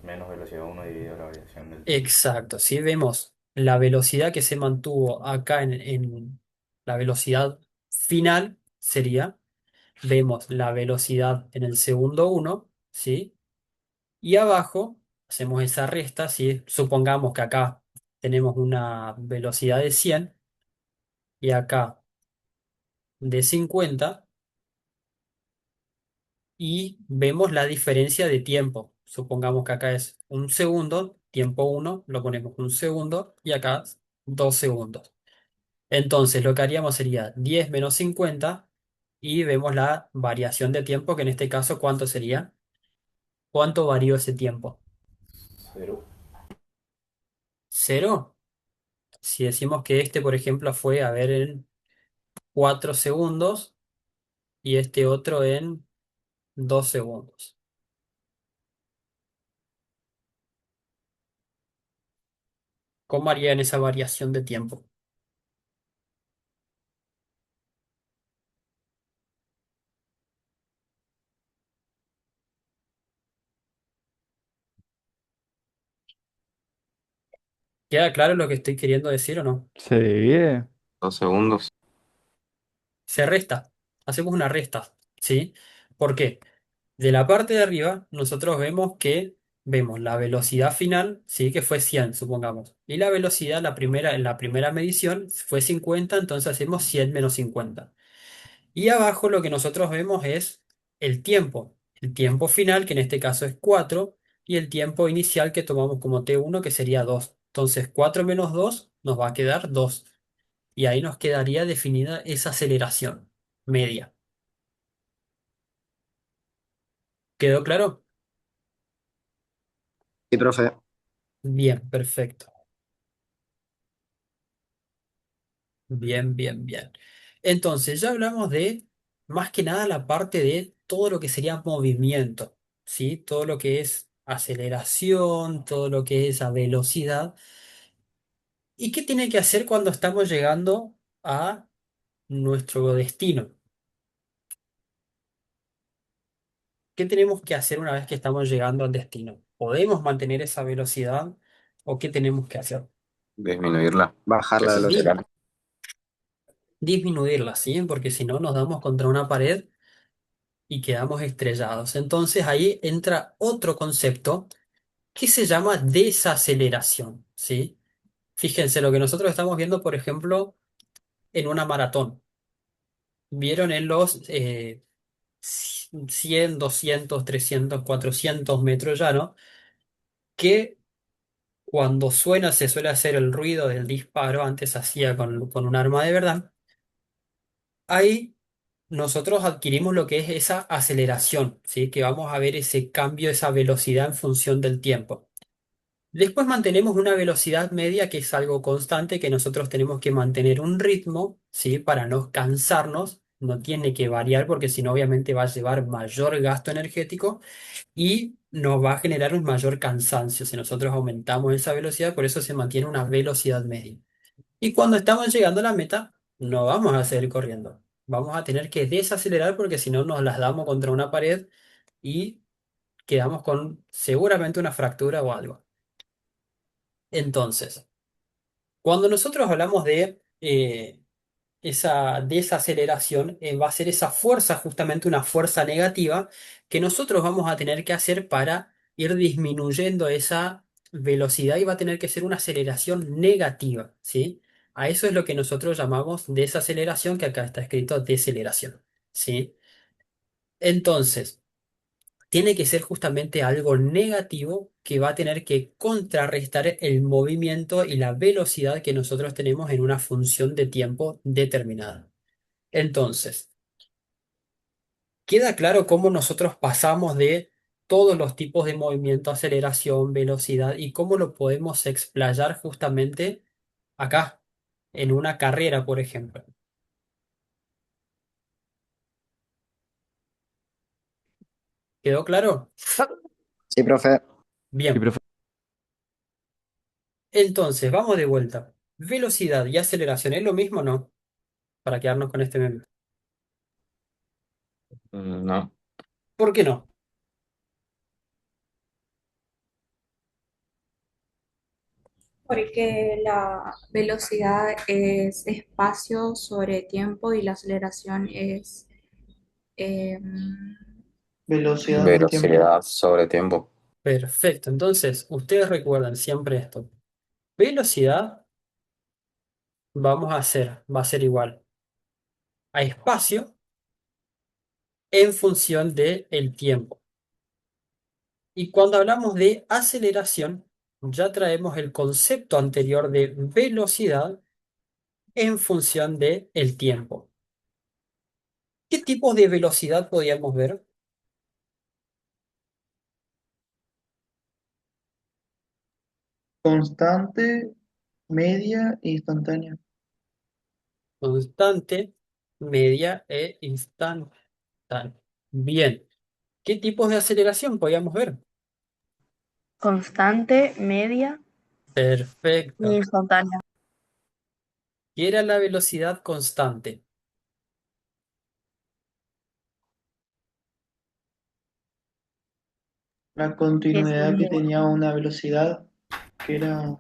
menos velocidad uno dividido la variación del tiempo. Exacto, si vemos la velocidad que se mantuvo acá en la velocidad final, sería, vemos la velocidad en el segundo uno, ¿sí? Y abajo hacemos esa resta, ¿sí? Supongamos que acá tenemos una velocidad de 100 y acá de 50 y vemos la diferencia de tiempo. Supongamos que acá es un segundo, tiempo uno, lo ponemos un segundo y acá 2 segundos. Entonces lo que haríamos sería 10 menos 50 y vemos la variación de tiempo, que en este caso, ¿cuánto sería? ¿Cuánto varió ese tiempo? Cero. ¿Cero? Si decimos que este, por ejemplo, fue, a ver, en 4 segundos y este otro en 2 segundos. ¿Cómo harían esa variación de tiempo? ¿Queda claro lo que estoy queriendo decir o no? Se divide. 2 segundos. Se resta. Hacemos una resta, ¿sí? ¿Por qué? De la parte de arriba, nosotros vemos que vemos la velocidad final, ¿sí? Que fue 100, supongamos. Y la velocidad, en la primera medición, fue 50, entonces hacemos 100 menos 50. Y abajo lo que nosotros vemos es el tiempo. El tiempo final, que en este caso es 4, y el tiempo inicial que tomamos como T1, que sería 2. Entonces 4 menos 2 nos va a quedar 2. Y ahí nos quedaría definida esa aceleración media. ¿Quedó claro? Sí, profe. Bien, perfecto. Bien, bien, bien. Entonces, ya hablamos de más que nada la parte de todo lo que sería movimiento, ¿sí? Todo lo que es aceleración, todo lo que es esa velocidad. ¿Y qué tiene que hacer cuando estamos llegando a nuestro destino? ¿Qué tenemos que hacer una vez que estamos llegando al destino? ¿Podemos mantener esa velocidad o qué tenemos que hacer? Disminuirla. Bajar la Di- velocidad. Disminuirla, ¿sí? Porque si no nos damos contra una pared y quedamos estrellados. Entonces ahí entra otro concepto que se llama desaceleración, ¿sí? Fíjense lo que nosotros estamos viendo, por ejemplo, en una maratón. Vieron en los 100, 200, 300, 400 metros llanos que cuando suena se suele hacer el ruido del disparo, antes hacía con un arma de verdad. Ahí nosotros adquirimos lo que es esa aceleración, ¿sí? Que vamos a ver ese cambio, esa velocidad en función del tiempo. Después mantenemos una velocidad media que es algo constante, que nosotros tenemos que mantener un ritmo, ¿sí? Para no cansarnos, no tiene que variar porque si no obviamente va a llevar mayor gasto energético y nos va a generar un mayor cansancio si nosotros aumentamos esa velocidad, por eso se mantiene una velocidad media. Y cuando estamos llegando a la meta, no vamos a seguir corriendo. Vamos a tener que desacelerar porque si no nos las damos contra una pared y quedamos con seguramente una fractura o algo. Entonces, cuando nosotros hablamos de esa desaceleración, va a ser esa fuerza, justamente una fuerza negativa, que nosotros vamos a tener que hacer para ir disminuyendo esa velocidad y va a tener que ser una aceleración negativa, ¿sí? A eso es lo que nosotros llamamos desaceleración, que acá está escrito deceleración, ¿sí? Entonces, tiene que ser justamente algo negativo que va a tener que contrarrestar el movimiento y la velocidad que nosotros tenemos en una función de tiempo determinada. Entonces, queda claro cómo nosotros pasamos de todos los tipos de movimiento, aceleración, velocidad y cómo lo podemos explayar justamente acá, en una carrera, por ejemplo. ¿Quedó claro? Sí, profe. Sí, Bien, profe. entonces vamos de vuelta. ¿Velocidad y aceleración es lo mismo o no? Para quedarnos con este meme. No. ¿Por qué no? Porque la velocidad es espacio sobre tiempo y la aceleración es Velocidad en tiempo. Velocidad sobre tiempo. Perfecto. Entonces, ustedes recuerdan siempre esto. Velocidad va a ser igual a espacio en función del tiempo. Y cuando hablamos de aceleración, ya traemos el concepto anterior de velocidad en función del tiempo. ¿Qué tipos de velocidad podíamos ver? Constante, media e instantánea. Constante, media e instantánea. Bien. ¿Qué tipos de aceleración podíamos ver? Constante, media y Perfecto. instantánea. ¿Qué era la velocidad constante? La Que continuidad que sigue. tenía una velocidad que era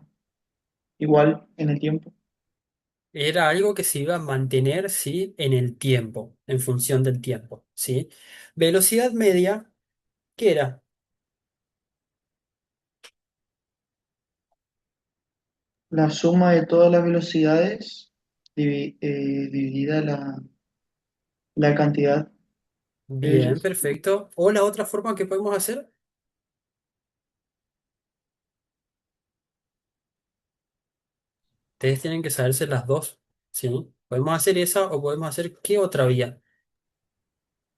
igual en el tiempo. Era algo que se iba a mantener, ¿sí? En el tiempo, en función del tiempo, ¿sí? Velocidad media, ¿qué era? La suma de todas las velocidades dividida la cantidad de Bien, ellas. perfecto. O la otra forma que podemos hacer, ustedes tienen que saberse las dos, ¿sí? Podemos hacer esa o podemos hacer ¿qué otra vía?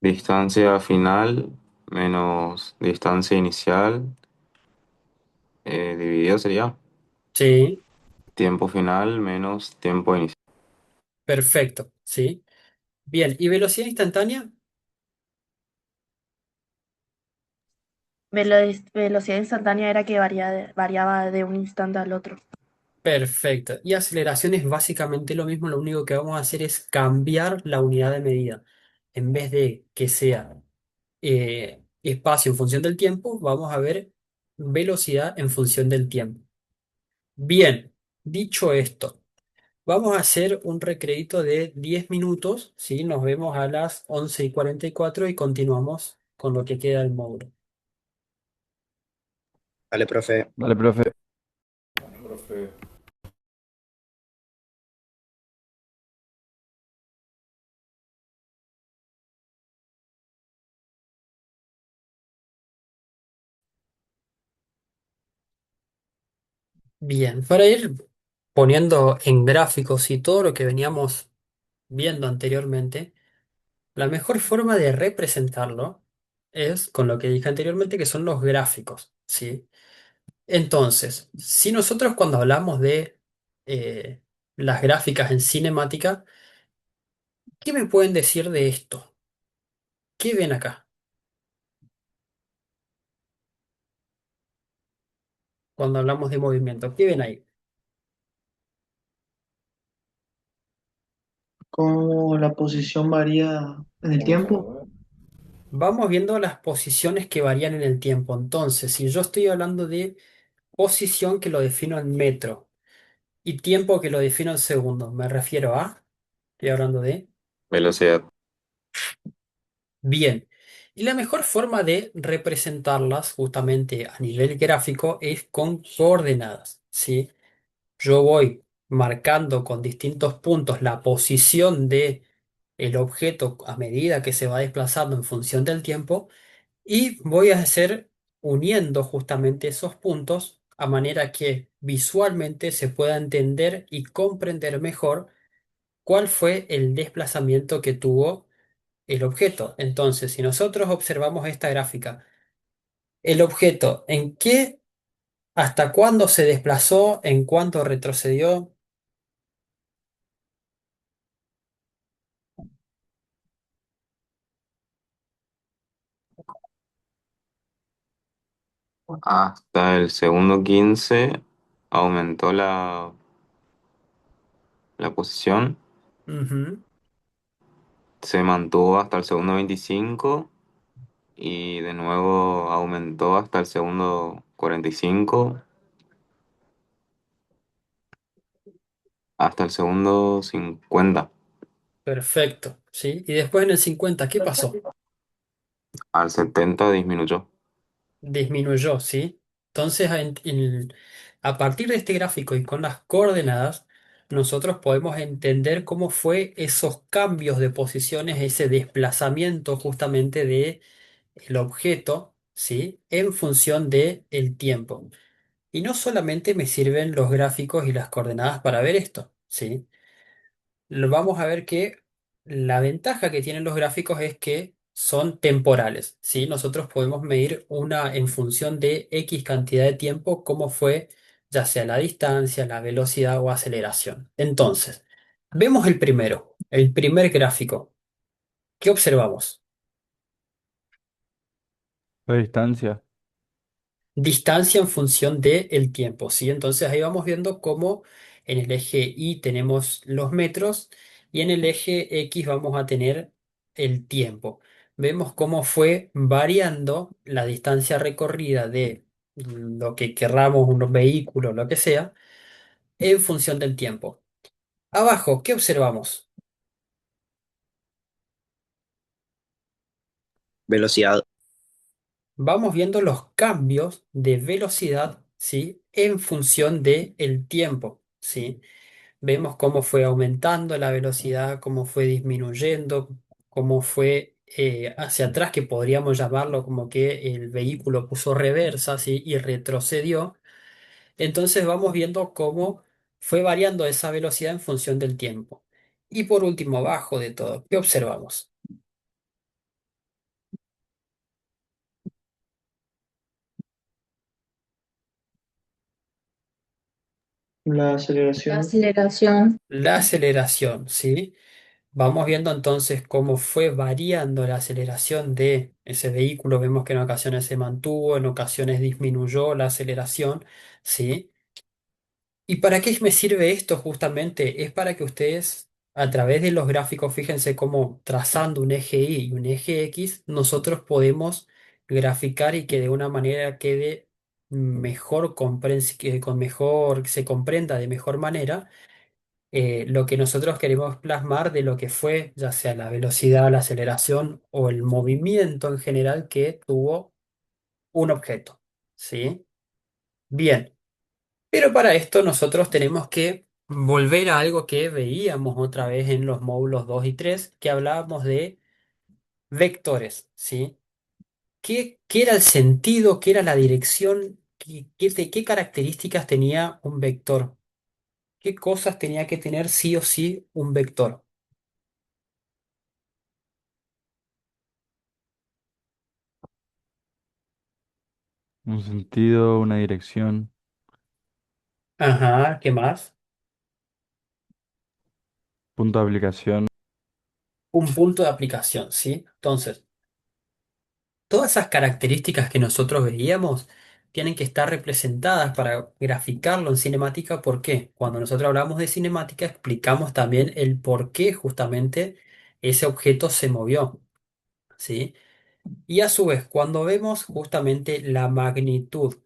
Distancia final menos distancia inicial. Dividido sería Sí, tiempo final menos tiempo inicial. perfecto, ¿sí? Bien, ¿y velocidad instantánea? Velocidad instantánea era que variaba de un instante al otro. Perfecto. Y aceleración es básicamente lo mismo, lo único que vamos a hacer es cambiar la unidad de medida. En vez de que sea espacio en función del tiempo, vamos a ver velocidad en función del tiempo. Bien, dicho esto, vamos a hacer un recreíto de 10 minutos, ¿sí? Nos vemos a las 11:44 y continuamos con lo que queda del módulo. Vale, profe. Vale, profe. Profe. Bien, para ir poniendo en gráficos y todo lo que veníamos viendo anteriormente, la mejor forma de representarlo es con lo que dije anteriormente, que son los gráficos, ¿sí? Entonces, si nosotros cuando hablamos de eh, las gráficas en cinemática, ¿qué me pueden decir de esto? ¿Qué ven acá cuando hablamos de movimiento? ¿Qué ven ahí? Cómo la posición varía en el Vamos a tiempo. ver. Vamos viendo las posiciones que varían en el tiempo. Entonces, si yo estoy hablando de posición que lo defino en metro y tiempo que lo defino en segundos, me refiero a, estoy hablando de, Velocidad. bien. Y la mejor forma de representarlas justamente a nivel gráfico es con coordenadas, ¿sí? Yo voy marcando con distintos puntos la posición de el objeto a medida que se va desplazando en función del tiempo y voy a hacer uniendo justamente esos puntos a manera que visualmente se pueda entender y comprender mejor cuál fue el desplazamiento que tuvo el objeto. Entonces, si nosotros observamos esta gráfica, el objeto, ¿en qué, hasta cuándo se desplazó, en cuánto retrocedió? Hasta el segundo 15 aumentó la posición. Ujú. Se mantuvo hasta el segundo 25 y de nuevo aumentó hasta el segundo 45, hasta el segundo 50. Perfecto, ¿sí? Y después en el 50, ¿qué pasó? Al 70 disminuyó. Disminuyó, ¿sí? Entonces, a partir de este gráfico y con las coordenadas, nosotros podemos entender cómo fue esos cambios de posiciones, ese desplazamiento justamente de el objeto, ¿sí? En función de el tiempo. Y no solamente me sirven los gráficos y las coordenadas para ver esto, ¿sí? Vamos a ver que la ventaja que tienen los gráficos es que son temporales, ¿sí? Nosotros podemos medir una en función de X cantidad de tiempo, como fue ya sea la distancia, la velocidad o aceleración. Entonces, vemos el primer gráfico. ¿Qué observamos? La distancia. Distancia en función del tiempo, ¿sí? Entonces ahí vamos viendo cómo en el eje Y tenemos los metros y en el eje X vamos a tener el tiempo. Vemos cómo fue variando la distancia recorrida de lo que querramos, un vehículo, lo que sea, en función del tiempo. Abajo, ¿qué observamos? Velocidad. Vamos viendo los cambios de velocidad, ¿sí? En función del tiempo, ¿sí? Vemos cómo fue aumentando la velocidad, cómo fue disminuyendo, cómo fue hacia atrás, que podríamos llamarlo como que el vehículo puso reversa, ¿sí? Y retrocedió. Entonces vamos viendo cómo fue variando esa velocidad en función del tiempo. Y por último, abajo de todo, ¿qué observamos? La La aceleración. aceleración. La aceleración, ¿sí? Vamos viendo entonces cómo fue variando la aceleración de ese vehículo. Vemos que en ocasiones se mantuvo, en ocasiones disminuyó la aceleración, ¿sí? ¿Y para qué me sirve esto justamente? Es para que ustedes, a través de los gráficos, fíjense cómo trazando un eje Y y un eje X, nosotros podemos graficar y que de una manera quede mejor, que con mejor, se comprenda de mejor manera lo que nosotros queremos plasmar de lo que fue, ya sea la velocidad, la aceleración o el movimiento en general que tuvo un objeto, ¿sí? Bien. Pero para esto nosotros tenemos que volver a algo que veíamos otra vez en los módulos 2 y 3 que hablábamos de vectores, ¿sí? ¿Qué era el sentido, qué era la dirección, qué características tenía un vector? ¿Qué cosas tenía que tener sí o sí un vector? Un sentido, una dirección, Ajá, ¿qué más? punto de aplicación. Un punto de aplicación, ¿sí? Entonces, todas esas características que nosotros veíamos tienen que estar representadas para graficarlo en cinemática. ¿Por qué? Cuando nosotros hablamos de cinemática, explicamos también el por qué justamente ese objeto se movió, ¿sí? Y a su vez, cuando vemos justamente la magnitud,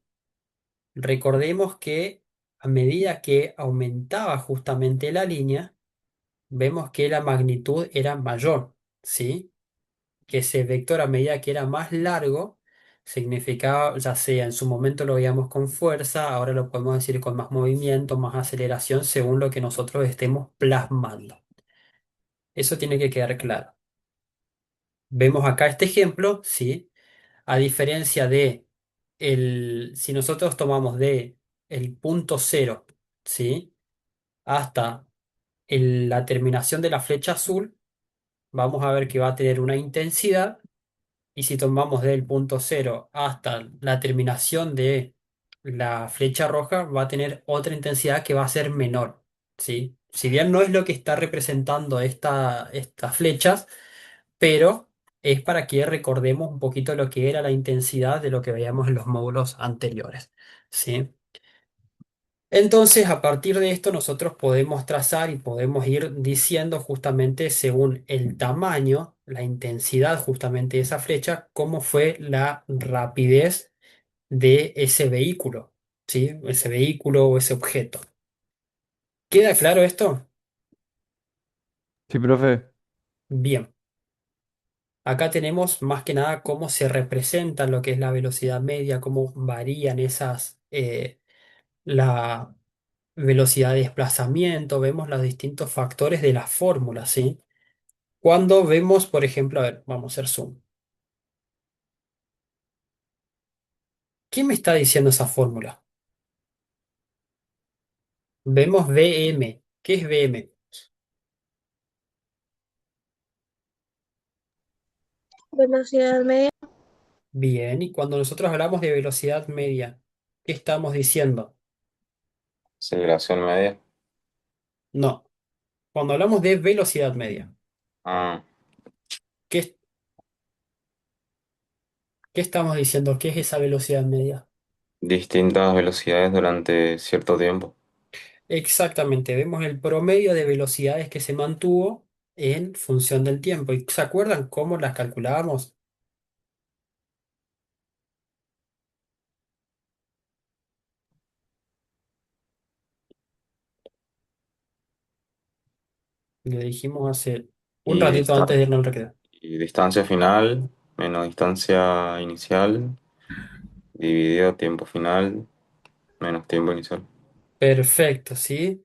recordemos que a medida que aumentaba justamente la línea, vemos que la magnitud era mayor, ¿sí? Que ese vector a medida que era más largo, significaba, ya sea en su momento lo veíamos con fuerza, ahora lo podemos decir con más movimiento, más aceleración, según lo que nosotros estemos plasmando. Eso tiene que quedar claro. Vemos acá este ejemplo, ¿sí? A diferencia de si nosotros tomamos de el punto cero, ¿sí? Hasta la terminación de la flecha azul, vamos a ver que va a tener una intensidad. Y si tomamos del punto cero hasta la terminación de la flecha roja, va a tener otra intensidad que va a ser menor, ¿sí? Si bien no es lo que está representando estas flechas, pero es para que recordemos un poquito lo que era la intensidad de lo que veíamos en los módulos anteriores, ¿sí? Entonces, a partir de esto, nosotros podemos trazar y podemos ir diciendo justamente según el tamaño, la intensidad justamente de esa flecha, cómo fue la rapidez de ese vehículo, ¿sí? Ese vehículo o ese objeto. ¿Queda claro esto? Sí, profe. Bien. Acá tenemos más que nada cómo se representa lo que es la velocidad media, cómo varían la velocidad de desplazamiento, vemos los distintos factores de la fórmula, ¿sí? Cuando vemos, por ejemplo, a ver, vamos a hacer zoom. ¿Qué me está diciendo esa fórmula? Vemos Vm. ¿Qué es Vm? Velocidad media. Bien, y cuando nosotros hablamos de velocidad media, ¿qué estamos diciendo? Aceleración media. No, cuando hablamos de velocidad media, Ah, ¿qué, qué estamos diciendo? ¿Qué es esa velocidad media? distintas velocidades durante cierto tiempo. Exactamente, vemos el promedio de velocidades que se mantuvo en función del tiempo. ¿Y se acuerdan cómo las calculábamos? Le dijimos hace un Y, ratito antes distan- de irnos al recreo. y distancia final menos distancia inicial dividido tiempo final menos tiempo inicial. Perfecto, ¿sí?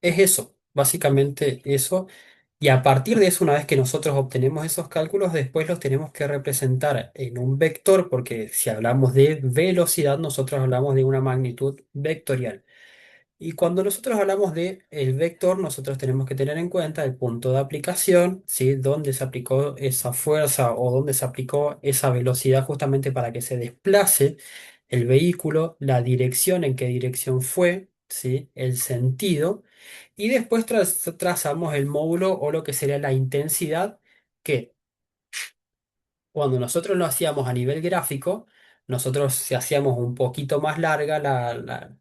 Es eso, básicamente eso. Y a partir de eso, una vez que nosotros obtenemos esos cálculos, después los tenemos que representar en un vector, porque si hablamos de velocidad, nosotros hablamos de una magnitud vectorial. Y cuando nosotros hablamos de el vector, nosotros tenemos que tener en cuenta el punto de aplicación, ¿sí? Dónde se aplicó esa fuerza o dónde se aplicó esa velocidad justamente para que se desplace el vehículo, la dirección, en qué dirección fue, ¿sí? El sentido. Y después trazamos el módulo o lo que sería la intensidad, que cuando nosotros lo hacíamos a nivel gráfico, nosotros si hacíamos un poquito más larga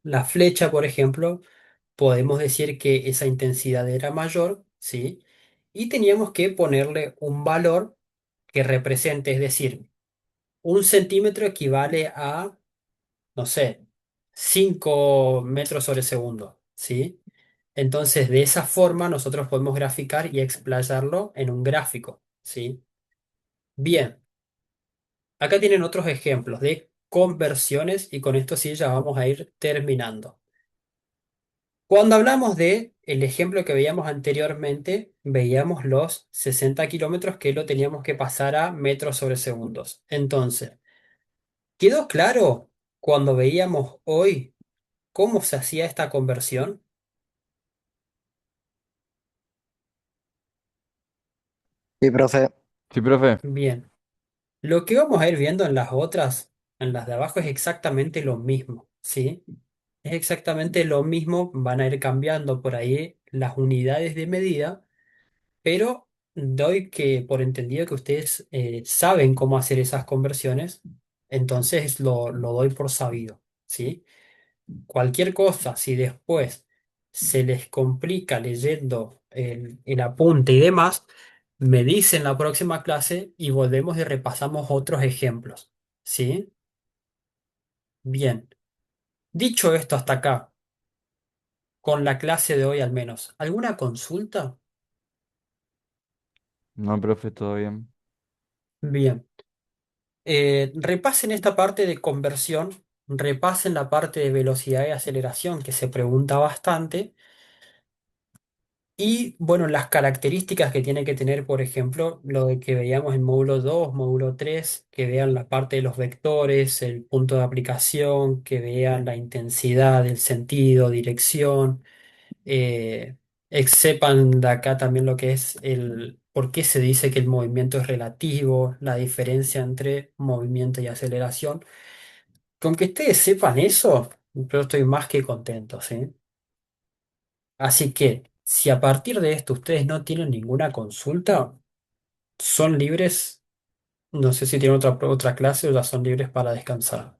la flecha, por ejemplo, podemos decir que esa intensidad era mayor, ¿sí? Y teníamos que ponerle un valor que represente, es decir, 1 centímetro equivale a, no sé, 5 metros sobre segundo, ¿sí? Entonces, de esa forma nosotros podemos graficar y explayarlo en un gráfico, ¿sí? Bien, acá tienen otros ejemplos de conversiones y con esto sí ya vamos a ir terminando. Cuando hablamos de el ejemplo que veíamos anteriormente, veíamos los 60 kilómetros que lo teníamos que pasar a metros sobre segundos. Entonces, ¿quedó claro cuando veíamos hoy cómo se hacía esta conversión? Sí, profe. Sí, profe. Bien, lo que vamos a ir viendo en las otras, en las de abajo, es exactamente lo mismo, ¿sí? Es exactamente lo mismo, van a ir cambiando por ahí las unidades de medida, pero doy que por entendido que ustedes saben cómo hacer esas conversiones, entonces lo doy por sabido, ¿sí? Cualquier cosa, si después se les complica leyendo el apunte y demás, me dicen la próxima clase y volvemos y repasamos otros ejemplos, ¿sí? Bien, dicho esto hasta acá, con la clase de hoy al menos, ¿alguna consulta? No, profe, todo bien. Bien. Repasen esta parte de conversión, repasen la parte de velocidad y aceleración que se pregunta bastante y bueno, las características que tiene que tener, por ejemplo, lo de que veíamos en módulo 2 módulo 3 que vean la parte de los vectores, el punto de aplicación, que vean la intensidad, el sentido, dirección, eh, sepan de acá también lo que es el, por qué se dice que el movimiento es relativo, la diferencia entre movimiento y aceleración. Con que ustedes sepan eso, yo estoy más que contento, ¿sí? Así que, si a partir de esto ustedes no tienen ninguna consulta, son libres, no sé si tienen otra clase o ya son libres para descansar.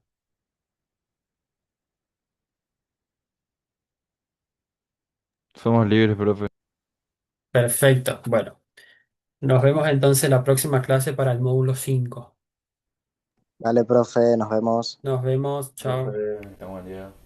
Somos libres, profe. Perfecto, bueno, nos vemos entonces en la próxima clase para el módulo 5. Vale, profe, nos vemos. Nos vemos, Profe, chao. tengo buen día.